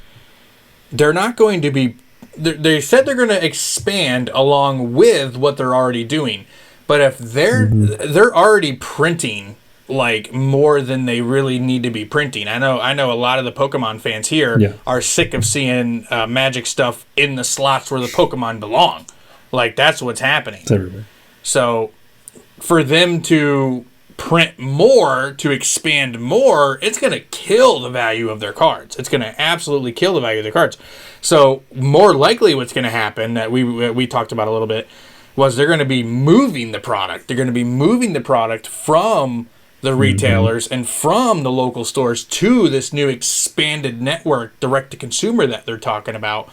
they're not going to be... They said they're going to expand along with what they're already doing. But if they're already printing like more than they really need to be printing. I know a lot of the Pokemon fans here are sick of seeing Magic stuff in the slots where the Pokemon belong. Like, that's what's happening. So for them to print more, to expand more, it's going to kill the value of their cards. It's going to absolutely kill the value of their cards. So more likely what's going to happen, that we talked about a little bit, was they're going to be moving the product. They're going to be moving the product from the retailers and from the local stores to this new expanded network, direct-to-consumer that they're talking about.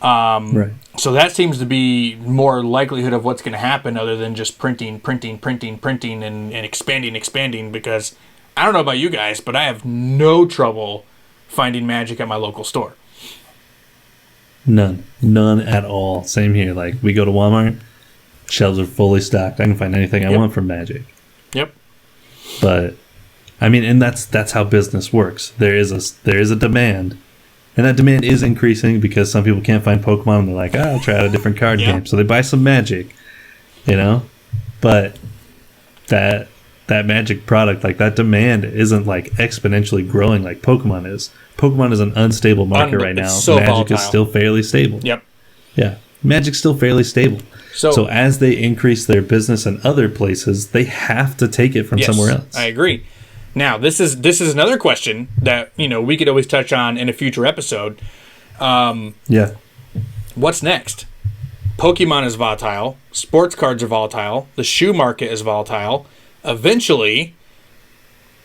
So that seems to be more likelihood of what's going to happen, other than just printing, and expanding, because I don't know about you guys, but I have no trouble finding Magic at my local store. None at all. Same here. Like, we go to Walmart, shelves are fully stocked. I can find anything I want from Magic. Yep. But I mean, and that's how business works. There is a demand. And that demand is increasing because some people can't find Pokemon and they're like, I'll try out a different card game. So they buy some Magic, But that Magic product, like, that demand isn't like exponentially growing like Pokemon is. Pokemon is an unstable market right now. So Magic volatile. is still fairly stable. Yep. Yeah. Magic's still fairly stable. So as they increase their business in other places, they have to take it from somewhere else. I agree. Now, this is another question that, we could always touch on in a future episode. What's next? Pokemon is volatile. Sports cards are volatile. The shoe market is volatile. Eventually,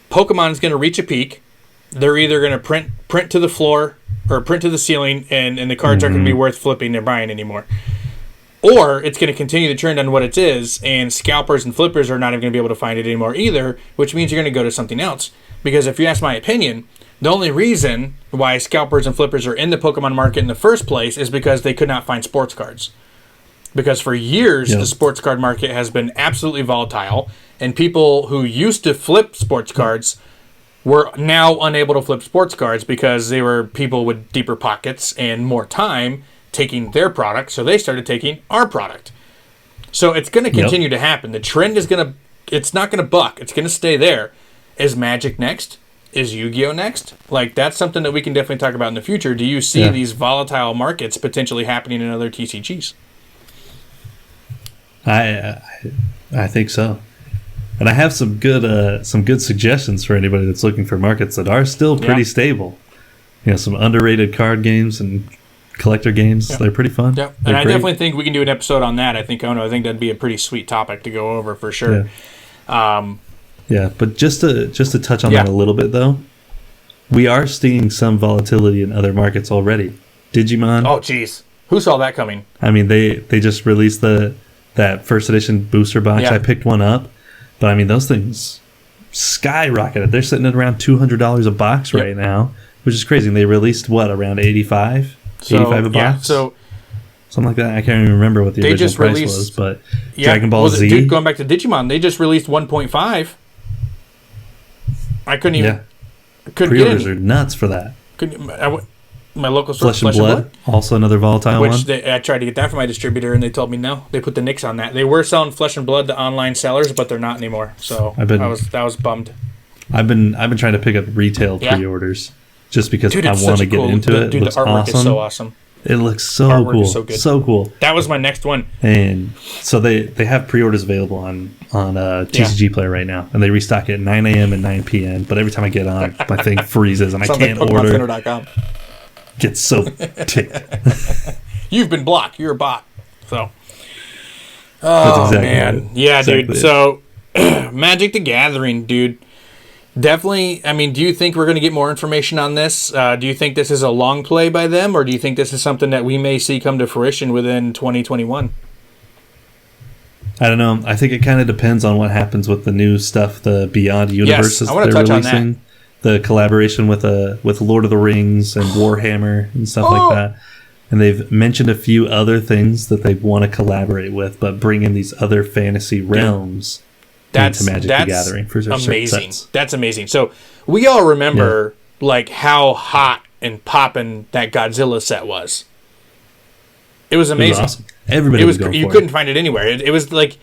Pokemon is going to reach a peak. They're either going to print to the floor or print to the ceiling, and the cards aren't going to be worth flipping or buying anymore. Or it's going to continue the trend on what it is, and scalpers and flippers are not even going to be able to find it anymore either, which means you're going to go to something else. Because if you ask my opinion, the only reason why scalpers and flippers are in the Pokemon market in the first place is because they could not find sports cards. Because for years, the sports card market has been absolutely volatile, and people who used to flip sports cards were now unable to flip sports cards because they were people with deeper pockets and more time taking their product, so they started taking our product. So it's going to continue to happen. The trend is it's not going to buck. It's going to stay there. Is Magic next? Is Yu-Gi-Oh next? Like, that's something that we can definitely talk about in the future. Do you see these volatile markets potentially happening in other TCGs? I think so. And I have some good suggestions for anybody that's looking for markets that are still pretty stable. Some underrated card games and collector games. They're pretty fun. Yep. And I definitely think we can do an episode on that. I think that'd be a pretty sweet topic to go over for sure. But just to touch on that a little bit though, we are seeing some volatility in other markets already. Digimon. Oh jeez. Who saw that coming? I mean, they just released that first edition booster box. I picked one up, but I mean, those things skyrocketed. They're sitting at around $200 a box right now, which is crazy. And they released around 85 a box? Yeah, so something like that. I can't even remember what the original price was, but Dragon Ball Z. Going back to Digimon, they just released 1.5. I couldn't even. Yeah. Couldn't get Pre-orders in. are nuts for that. My local store, Flesh and Blood, also another volatile one. I tried to get that from my distributor, and they told me no. They put the nix on that. They were selling Flesh and Blood to online sellers, but they're not anymore. So I was bummed. I've been trying to pick up retail pre-orders just because Dude, I want to get into it. It looks the artwork awesome. is so awesome. It looks so cool. Is so good. So cool. That was my next one. And so they have pre-orders available on TCG Player right now, and they restock at 9 a.m. and 9 p.m. But every time I get on, my thing freezes and I can't order. PokemonCenter.com. Get so ticked. You've been blocked. You're a bot. So. Oh exactly man, right. yeah, exactly dude. So, Magic the Gathering, dude. Definitely. I mean, do you think we're going to get more information on this? Do you think this is a long play by them, or do you think this is something that we may see come to fruition within 2021? I don't know. I think it kind of depends on what happens with the new stuff, the Beyond universes I want to they're touch releasing. on that. The collaboration with Lord of the Rings and Warhammer and stuff like that. And they've mentioned a few other things that they want to collaborate with, but bring in these other fantasy realms into Magic the Gathering for amazing. That's amazing. So we all remember like how hot and poppin' that Godzilla set was. It was amazing. It was awesome. Everybody was going for it. You couldn't find it anywhere. It was like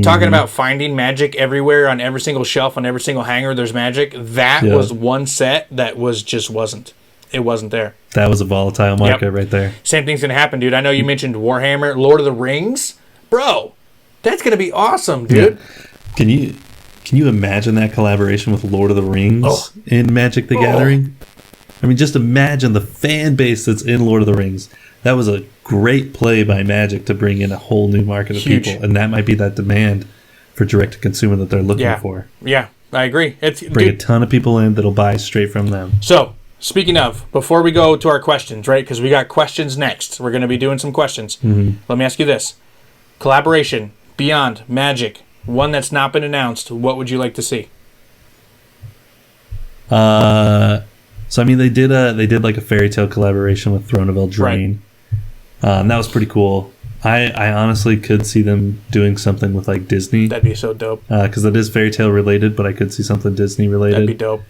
talking about finding magic everywhere on every single shelf, on every single hanger. There's magic. That was one set that wasn't. It wasn't there. That was a volatile market right there. Same thing's gonna happen, dude. I know you mentioned Warhammer, Lord of the Rings, bro. That's gonna be awesome, dude. Yeah. Can you imagine that collaboration with Lord of the Rings in Magic the Gathering? I mean, just imagine the fan base that's in Lord of the Rings. That was a great play by Magic to bring in a whole new market of people, and that might be that demand for direct to consumer that they're looking for. Yeah, I agree. Bring a ton of people in that'll buy straight from them. So, speaking of, before we go to our questions, right? Because we got questions next. We're going to be doing some questions. Let me ask you this: collaboration beyond Magic, one that's not been announced. What would you like to see? So I mean, they did like a fairy tale collaboration with Throne of Eldraine. And that was pretty cool. I honestly could see them doing something with like Disney. That'd be so dope. Because it is fairy tale related, but I could see something Disney related. That'd be dope.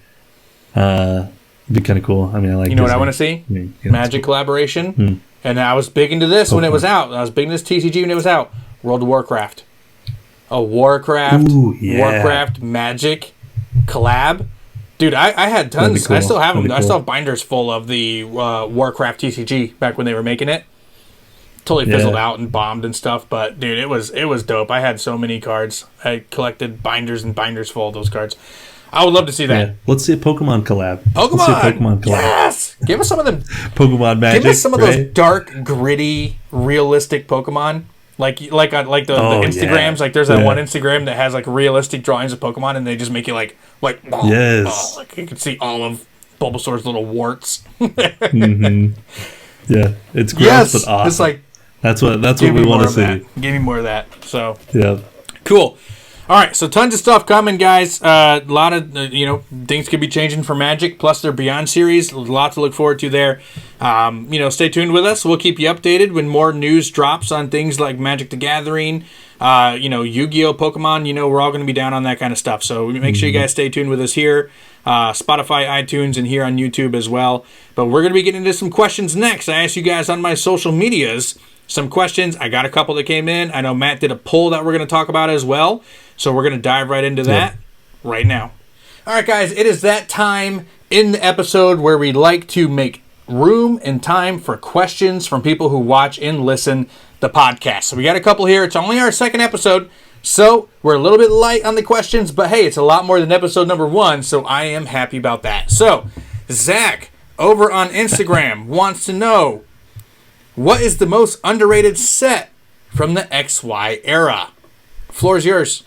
It'd be kind of cool. I mean, I like. You know Disney. what I want to see? I mean, Magic collaboration. And I was big into this when it was out. I was big into this TCG when it was out. World of Warcraft. A Warcraft. Ooh, yeah. Warcraft Magic collab. Dude, I had tons. Cool. I still have them. I still have binders full of the Warcraft TCG back when they were making it. Totally fizzled out and bombed and stuff, but dude, it was dope. I had so many cards. I collected binders and binders full of those cards. I would love to see that. Yeah. Let's see a Pokemon collab. Let's see a Pokemon collab. Yes! Give us some of them. Pokemon Magic. Give us some of those dark, gritty, realistic Pokemon. Like the Instagrams. Like there's that one Instagram that has like realistic drawings of Pokemon, and they just make you like like you can see all of Bulbasaur's little warts. Yeah, it's gross but awesome. It's like that's what we want to see. Give me more of that. So yeah, cool. All right, so tons of stuff coming, guys. A lot of things could be changing for Magic. Plus their Beyond series, a lot to look forward to there. Stay tuned with us. We'll keep you updated when more news drops on things like Magic the Gathering. Yu-Gi-Oh, Pokemon. We're all going to be down on that kind of stuff. So make sure you guys stay tuned with us here, Spotify, iTunes, and here on YouTube as well. But we're going to be getting into some questions next. I asked you guys on my social medias some questions. I got a couple that came in. I know Matt did a poll that we're going to talk about as well. So we're going to dive right into that right now. All right, guys, it is that time in the episode where we like to make room and time for questions from people who watch and listen the podcast. So we got a couple here. It's only our second episode, so we're a little bit light on the questions, but hey, it's a lot more than episode number 1, so I am happy about that. So, Zach, over on Instagram, wants to know, what is the most underrated set from the XY era? Floor is yours.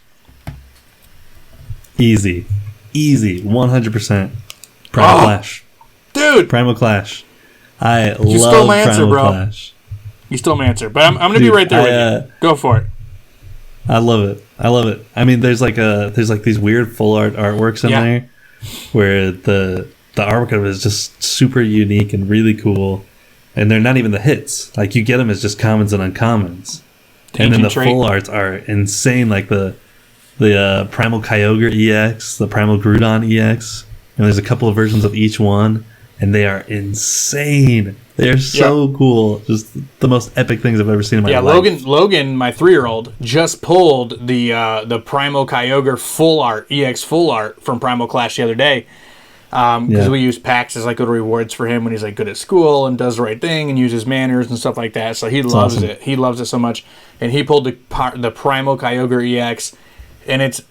Easy, 100%. Primal Clash, dude. Primal Clash. I you love stole my answer, Primal bro. Clash. You stole my answer, but I'm going to be right there with you. Go for it. I love it. I mean, there's like these weird full art artworks in there, where the artwork of it is just super unique and really cool, and they're not even the hits. Like you get them as just commons and uncommons, and then the full arts are insane. Like the the Primal Kyogre EX, the Primal Groudon EX, and there's a couple of versions of each one, and they are insane. They are so cool. Just the most epic things I've ever seen in my life. Yeah, Logan, my 3-year-old, just pulled the Primal Kyogre full art, EX full art from Primal Clash the other day. Because we use packs as like good rewards for him when he's like good at school and does the right thing and uses manners and stuff like that. So he loves it. He loves it so much. And he pulled the Primal Kyogre EX, and it's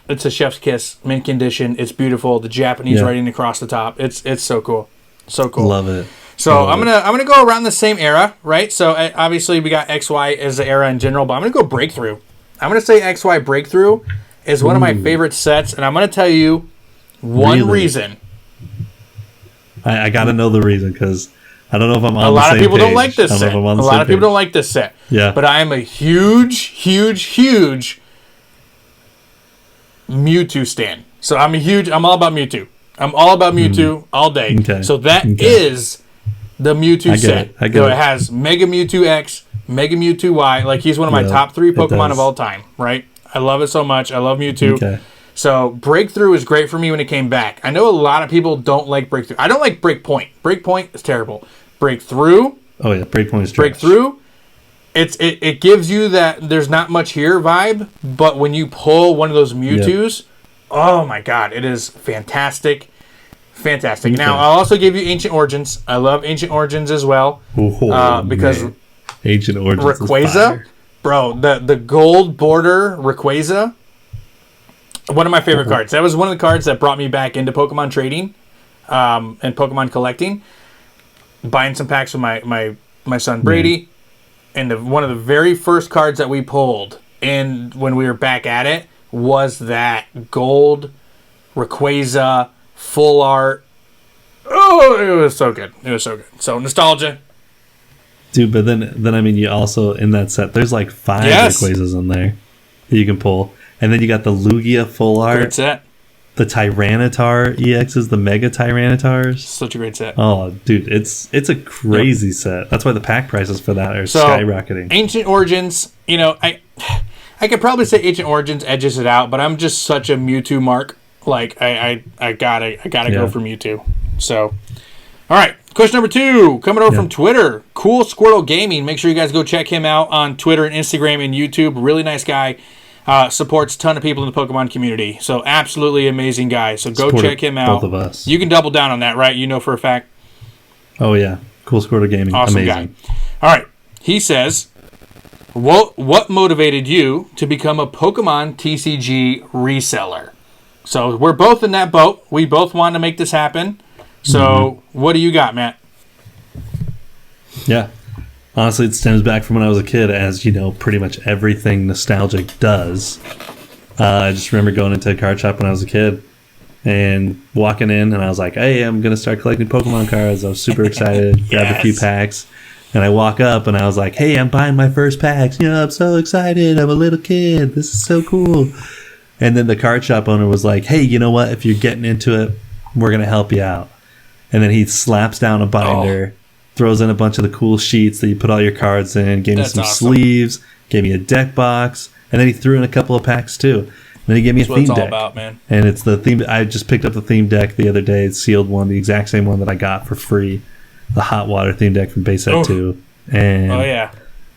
a chef's kiss, mint condition. It's beautiful. The Japanese writing across the top. It's so cool. So cool. Love it. So I'm gonna go around the same era, right? So obviously we got XY as the era in general, but I'm gonna go Breakthrough. I'm gonna say XY Breakthrough is one of my favorite sets, and I'm gonna tell you one reason. I gotta know the reason, because I don't know if I'm on the same page. A lot of people don't like this set. A lot of people don't like this set. Yeah. But I am a huge Mewtwo stan. So I'm all about Mewtwo. I'm all about Mewtwo all day. Okay. So that is the Mewtwo set. I get it. It has Mega Mewtwo X, Mega Mewtwo Y. Like, he's one of my top 3 Pokemon of all time, right? I love it so much. I love Mewtwo. Okay. So Breakthrough is great for me when it came back. I know a lot of people don't like Breakthrough. I don't like Breakpoint. Breakpoint is terrible. Breakthrough. Oh yeah, Breakpoint is trash. Breakthrough. It gives you that there's not much here vibe, but when you pull one of those Mewtwo's, oh my god, it is fantastic. Fantastic. Okay. Now, I'll also give you Ancient Origins. I love Ancient Origins as well. Because man. Ancient Origins Rayquaza, bro, the gold border Rayquaza, one of my favorite cards. That was one of the cards that brought me back into Pokemon trading and Pokemon collecting. Buying some packs with my son Brady. And one of the very first cards that we pulled in when we were back at it was that gold Rayquaza full art. Oh, it was so good. It was so good. So nostalgia. Dude, but then I mean, you also, in that set, there's like 5 Rayquazas in there that you can pull. And then you got the Lugia full art. Great set. The Tyranitar EXs, the Mega Tyranitars. Such a great set. Oh, dude, it's a crazy set. That's why the pack prices for that are skyrocketing. Ancient Origins, I could probably say Ancient Origins edges it out, but I'm just such a Mewtwo mark. Like, I gotta go for Mewtwo. So, all right. Question number 2, coming over from Twitter. Cool Squirtle Gaming. Make sure you guys go check him out on Twitter and Instagram and YouTube. Really nice guy. Supports a ton of people in the Pokemon community. So absolutely amazing guy. So go check him out. Both of us. You can double down on that, right? You know for a fact. Oh, yeah. Cool Squirtle Gaming. Awesome amazing guy. All right. He says, what motivated you to become a Pokemon TCG reseller? So we're both in that boat. We both want to make this happen. So what do you got, Matt? Yeah. Honestly, it stems back from when I was a kid, as you know, pretty much everything nostalgic does. I just remember going into a card shop when I was a kid and walking in, and I was like, hey, I'm going to start collecting Pokemon cards. I was super excited, grabbed a few packs, and I walk up, and I was like, hey, I'm buying my first packs. I'm so excited. I'm a little kid. This is so cool. And then the card shop owner was like, hey, you know what? If you're getting into it, we're going to help you out. And then he slaps down a binder, throws in a bunch of the cool sheets that you put all your cards in, gave me some sleeves, gave me a deck box, and then he threw in a couple of packs too. And then he gave me a theme deck. That's what it's all about, man. And it's the theme. I just picked up the theme deck the other day. It's sealed one, the exact same one that I got for free, the Hot Water theme deck from Base Set 2. And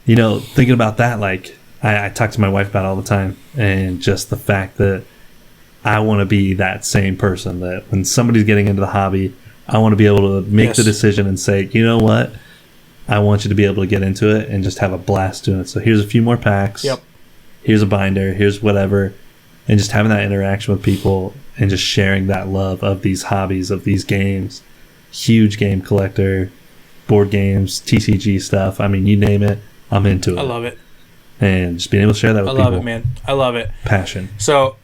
thinking about that, like I talk to my wife about it all the time, and just the fact that I want to be that same person that when somebody's getting into the hobby, I want to be able to make the decision and say, you know what? I want you to be able to get into it and just have a blast doing it. So here's a few more packs. Yep. Here's a binder. Here's whatever. And just having that interaction with people and just sharing that love of these hobbies, of these games. Huge game collector, board games, TCG stuff. I mean, you name it, I'm into it. I love it. And just being able to share that with people. I love it, man. I love it. Passion. So,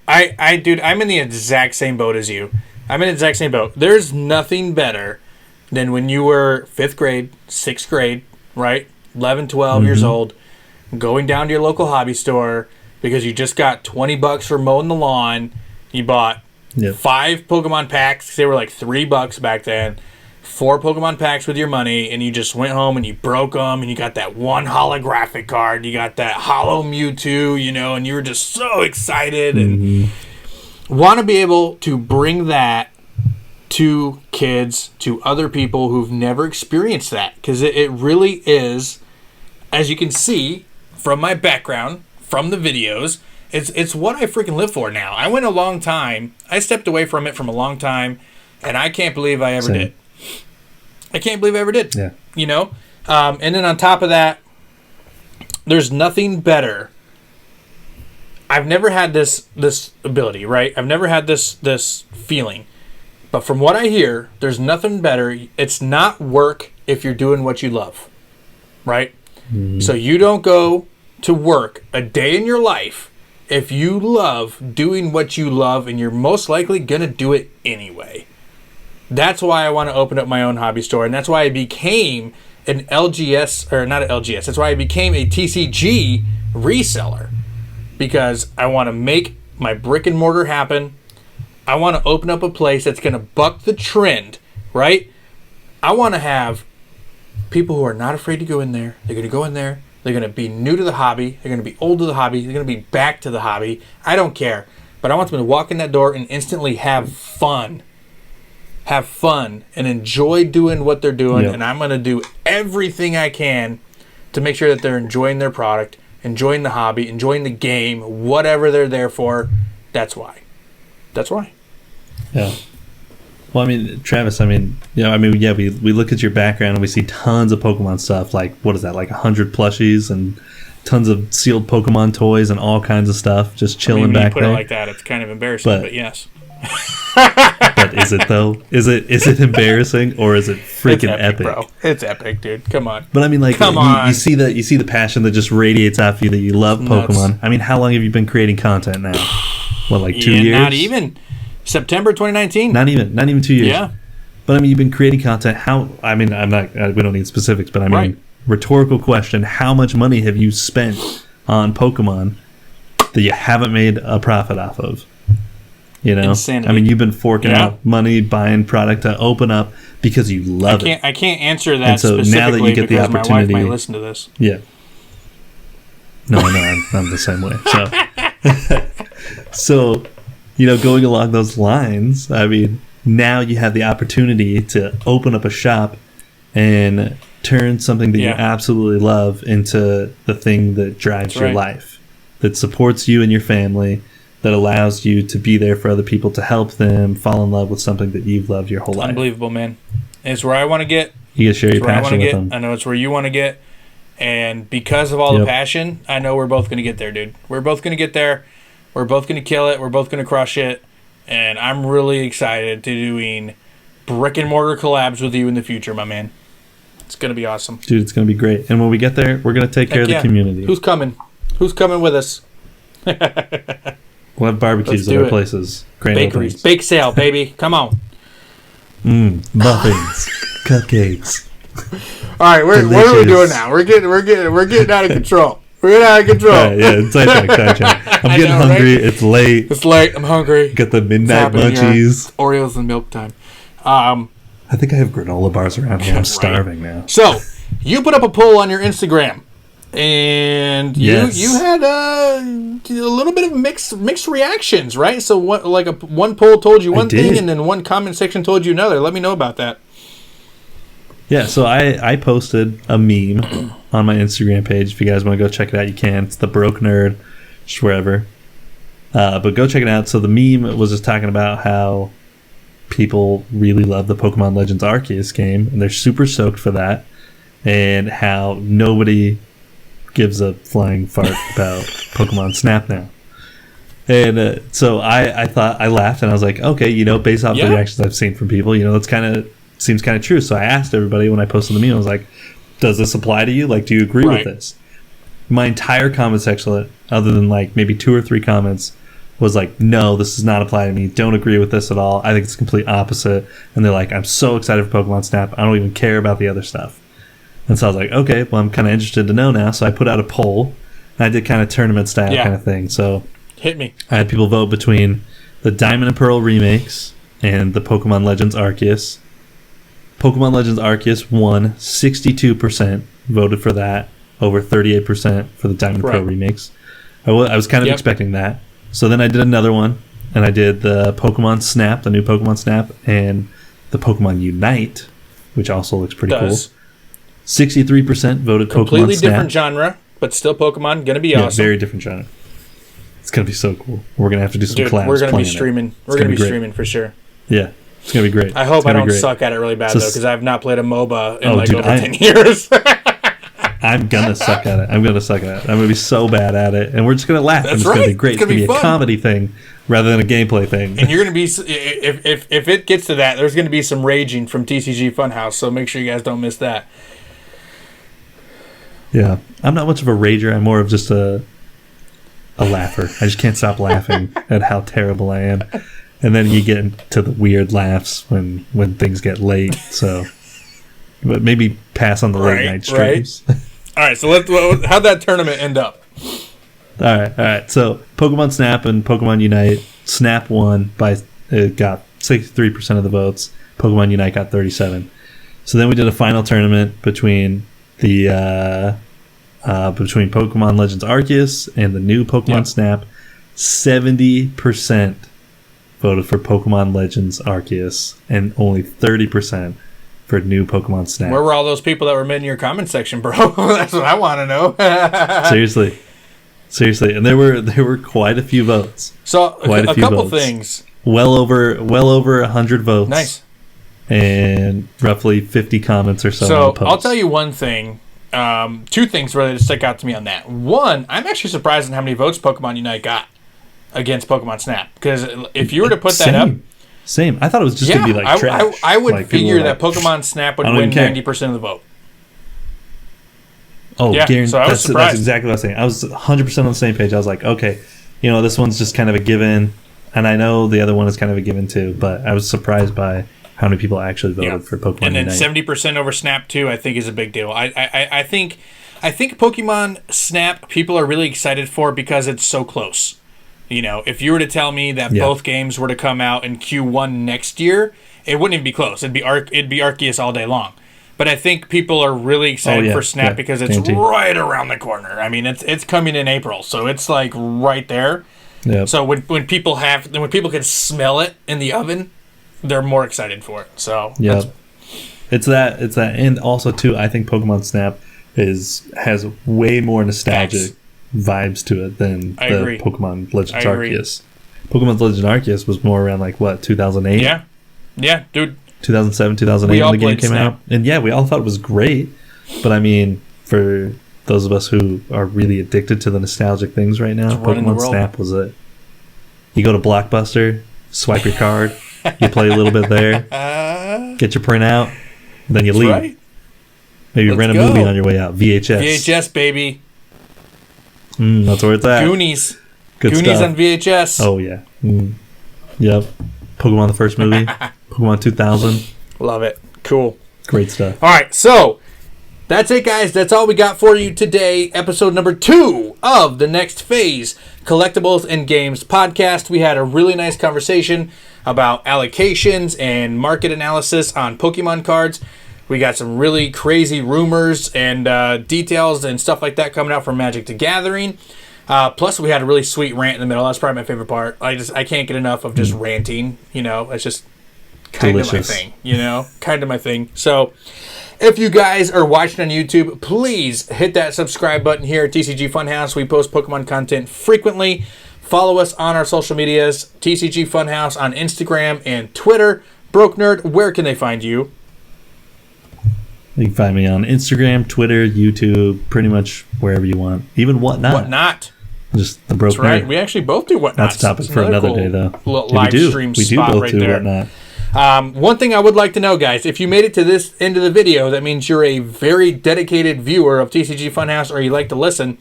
dude, I'm in the exact same boat as you. I'm in the exact same boat. There's nothing better than when you were 5th grade, 6th grade, right? 11, 12 years old, going down to your local hobby store because you just got $20 for mowing the lawn. You bought 5 Pokemon packs. They were like $3 back then. 4 Pokemon packs with your money, and you just went home and you broke them, and you got that one holographic card, you got that Holo Mewtwo, you know, and you were just so excited and want to be able to bring that to kids, to other people who've never experienced that, because it really is, as you can see from my background, from the videos, it's what I freaking live for now. I went a long time. I stepped away from it from a long time, and I can't believe I ever did. I can't believe I ever did. Yeah. You know? And then on top of that, there's nothing better. I've never had this ability, right? I've never had this feeling. But from what I hear, there's nothing better. It's not work if you're doing what you love, right? Mm-hmm. So you don't go to work a day in your life if you love doing what you love, and you're most likely going to do it anyway. That's why I want to open up my own hobby store, and that's why I became an LGS, or not an LGS, that's why I became a TCG reseller, because I want to make my brick and mortar happen. I want to open up a place that's going to buck the trend, right? I want to have people who are not afraid to go in there. They're going to go in there. They're going to be new to the hobby. They're going to be old to the hobby. They're going to be back to the hobby. I don't care. But I want them to walk in that door and instantly have fun. Have fun and enjoy doing what they're doing. Yep. And I'm going to do everything I can to make sure that they're enjoying their product, enjoying the hobby, enjoying the game, whatever they're there for. That's why. That's why. Yeah. Well, I mean, Travis, we look at your background and we see tons of Pokemon stuff. Like, what is that? Like 100 plushies and tons of sealed Pokemon toys and all kinds of stuff just chilling back there. When you put it like that, it's kind of embarrassing, but yes. But is it though? Is it embarrassing, or is it freaking epic, bro? It's epic, dude. Come on. But I mean, like, you see the passion that just radiates off you, that you love Pokemon. Nuts. I mean, how long have you been creating content now? What, like 2 years? Not even. September 2019. Not even 2 years. Yeah. But I mean, you've been creating content. How? I mean, we don't need specifics, but I mean, right. Rhetorical question: how much money have you spent on Pokemon that you haven't made a profit off of? You know, insanity. I mean, you've been forking out money, buying product to open up because you love it. I can't answer that. And so now that you get the opportunity, my wife might listen to this. Yeah. No, I'm the same way. So, going along those lines, I mean, now you have the opportunity to open up a shop and turn something that you absolutely love into the thing that drives your life, that supports you and your family, that allows you to be there for other people, to help them fall in love with something that you've loved your whole life. Unbelievable, man. It's where I want to get. You get to share your passion with them. I know it's where you want to get. And because of all the passion, I know we're both going to get there, dude. We're both going to get there. We're both going to kill it. We're both going to crush it. And I'm really excited to doing brick and mortar collabs with you in the future, my man. It's going to be awesome. Dude, it's going to be great. And when we get there, we're going to take care of the community. Who's coming? Who's coming with us? We'll have barbecues at our places. Bakeries. Bake sale, baby. Come on. Muffins. Cupcakes. All right, what are we doing now? We're getting out of control. We're getting out of control. Yeah, sidetrack. I'm getting hungry. Right? It's late. I'm hungry. Got the midnight munchies. Oreos and milk time. I think I have granola bars around here. I'm starving now. So, you put up a poll on your Instagram. And you had a little bit of mixed reactions, right? So one poll told you one thing, and then one comment section told you another. Let me know about that. Yeah, so I posted a meme on my Instagram page. If you guys want to go check it out, you can. It's the Broke Nerd, just wherever. But go check it out. So the meme was just talking about how people really love the Pokemon Legends Arceus game, and they're super stoked for that, and how nobody gives a flying fart about Pokemon Snap now. And so I thought, I laughed, and I was like, okay, based off the reactions I've seen from people, that's kind of seems kind of true. So I asked everybody when I posted the meme, I was like, does this apply to you? Like, do you agree with this? My entire comment section, other than like maybe 2 or 3 comments, was like, no, this does not apply to me. Don't agree with this at all. I think it's the complete opposite. And they're like, I'm so excited for Pokemon Snap. I don't even care about the other stuff. And so I was like, okay, well, I'm kind of interested to know now. So I put out a poll. And I did kind of tournament style kind of thing. So hit me. I had people vote between the Diamond and Pearl remakes and the Pokemon Legends Arceus. Pokemon Legends Arceus won 62%, voted for that, over 38% for the Diamond Pro remakes. I was kind of expecting that. So then I did another one, and I did the Pokemon Snap, the new Pokemon Snap, and the Pokemon Unite, which also looks pretty cool. 63% voted Pokemon Snap. Completely different genre, but still Pokemon. Going to be awesome. Very different genre. It's going to be so cool. We're going to have to do some collabs. We're going to be streaming. We're going to be streaming for sure. Yeah. It's going to be great. I hope I don't suck at it really bad, though, because I've not played a MOBA in over 10 years. I'm going to suck at it. I'm going to be so bad at it. And we're just going to laugh. That's and it's right. going to be great. It's going to be fun. A comedy thing rather than a gameplay thing. And you're going to be, if it gets to that, there's going to be some raging from TCG Funhouse, so make sure you guys don't miss that. Yeah. I'm not much of a rager. I'm more of just a laugher. I just can't stop laughing at how terrible I am. And then you get into the weird laughs when things get late. So, but maybe pass on the late night streams. Right. All right. So how'd that tournament end up? All right. So Pokemon Snap and Pokemon Unite. Snap won it got 63% of the votes. Pokemon Unite got 37%. So then we did a final tournament between between Pokemon Legends Arceus and the new Pokemon Snap. 70% voted for Pokemon Legends Arceus and only 30% for new Pokemon Snap. Where were all those people that were in your comment section, bro? That's what I want to know. Seriously, and there were quite a few votes. So a couple things. Well over 100 votes. Nice. And roughly 50 comments or so. So on the post. I'll tell you one thing. Two things really stick out to me on that. One, I'm actually surprised at how many votes Pokemon Unite got against Pokemon Snap. Because if you were to put that up... Same. I thought it was just going to be like trash. I would figure that Pokemon Snap would win 90% of the vote. Oh, yeah, so I was surprised. That's exactly what I was saying. I was 100% on the same page. I was like, okay, this one's just kind of a given. And I know the other one is kind of a given too. But I was surprised by how many people actually voted for Pokemon Unite. And then 70% over Snap too, I think, is a big deal. I think Pokemon Snap people are really excited for because it's so close. If you were to tell me that both games were to come out in Q1 next year, it wouldn't even be close. It'd be Arceus all day long. But I think people are really excited for Snap because it's right around the corner. I mean, it's coming in April, so it's like right there. Yep. So when people can smell it in the oven, they're more excited for it. So it's that, and also too, I think Pokemon Snap has way more nostalgic vibes to it than the Pokemon Legends Arceus. Pokemon Legends Arceus was more around like what, 2008? Yeah, dude. 2007, 2008 when the game came out. And we all thought it was great. But I mean, for those of us who are really addicted to the nostalgic things right now, Pokemon Snap was it. You go to Blockbuster, swipe your card, you play a little bit there, get your printout, then you leave. Right. Maybe rent a movie on your way out. VHS. VHS, baby. That's where it's at. Goonies. Good Goonies stuff. on VHS. Oh, yeah. Yep. Pokemon the first movie. Pokemon 2000. Love it. Cool. Great stuff. All right, so that's it, guys. That's all we got for you today. Episode number 2 of the Next Phase Collectibles and Games podcast. We had a really nice conversation about allocations and market analysis on Pokemon cards. We got some really crazy rumors and details and stuff like that coming out from Magic the Gathering. Plus, we had a really sweet rant in the middle. That's probably my favorite part. I can't get enough of just ranting. It's just kind of my thing. Kind of my thing. So, if you guys are watching on YouTube, please hit that subscribe button here at TCG Funhouse. We post Pokemon content frequently. Follow us on our social medias, TCG Funhouse on Instagram and Twitter. Broke Nerd, where can they find you? You can find me on Instagram, Twitter, YouTube, pretty much wherever you want. Even Whatnot. Whatnot. Just the Broke That's right. Nerd. We actually both do Whatnot. That's a topic for another day, though. Live stream spot right there. Whatnot. One thing I would like to know, guys, if you made it to this end of the video, that means you're a very dedicated viewer of TCG Funhouse or you like to listen.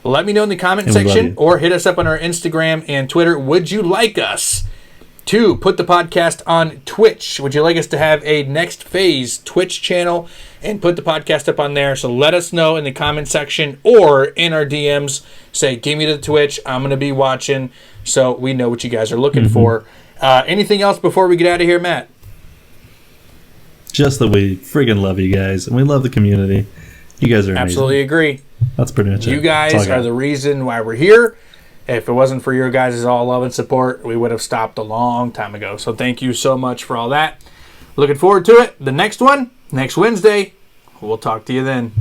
Let me know in the comment section or hit us up on our Instagram and Twitter. Would you like us to put the podcast on Twitch? Would you like us to have a Next Phase Twitch channel and put the podcast up on there? So let us know in the comment section or in our DMs. Say, give me the Twitch. I'm going to be watching, so we know what you guys are looking for. Anything else before we get out of here, Matt? just that we friggin' love you guys and we love the community. You guys are amazing. Absolutely agree. That's pretty much it. You guys are the reason why we're here. If it wasn't for your guys' all love and support, we would have stopped a long time ago. So thank you so much for all that. Looking forward to it. The next one, next Wednesday. We'll talk to you then.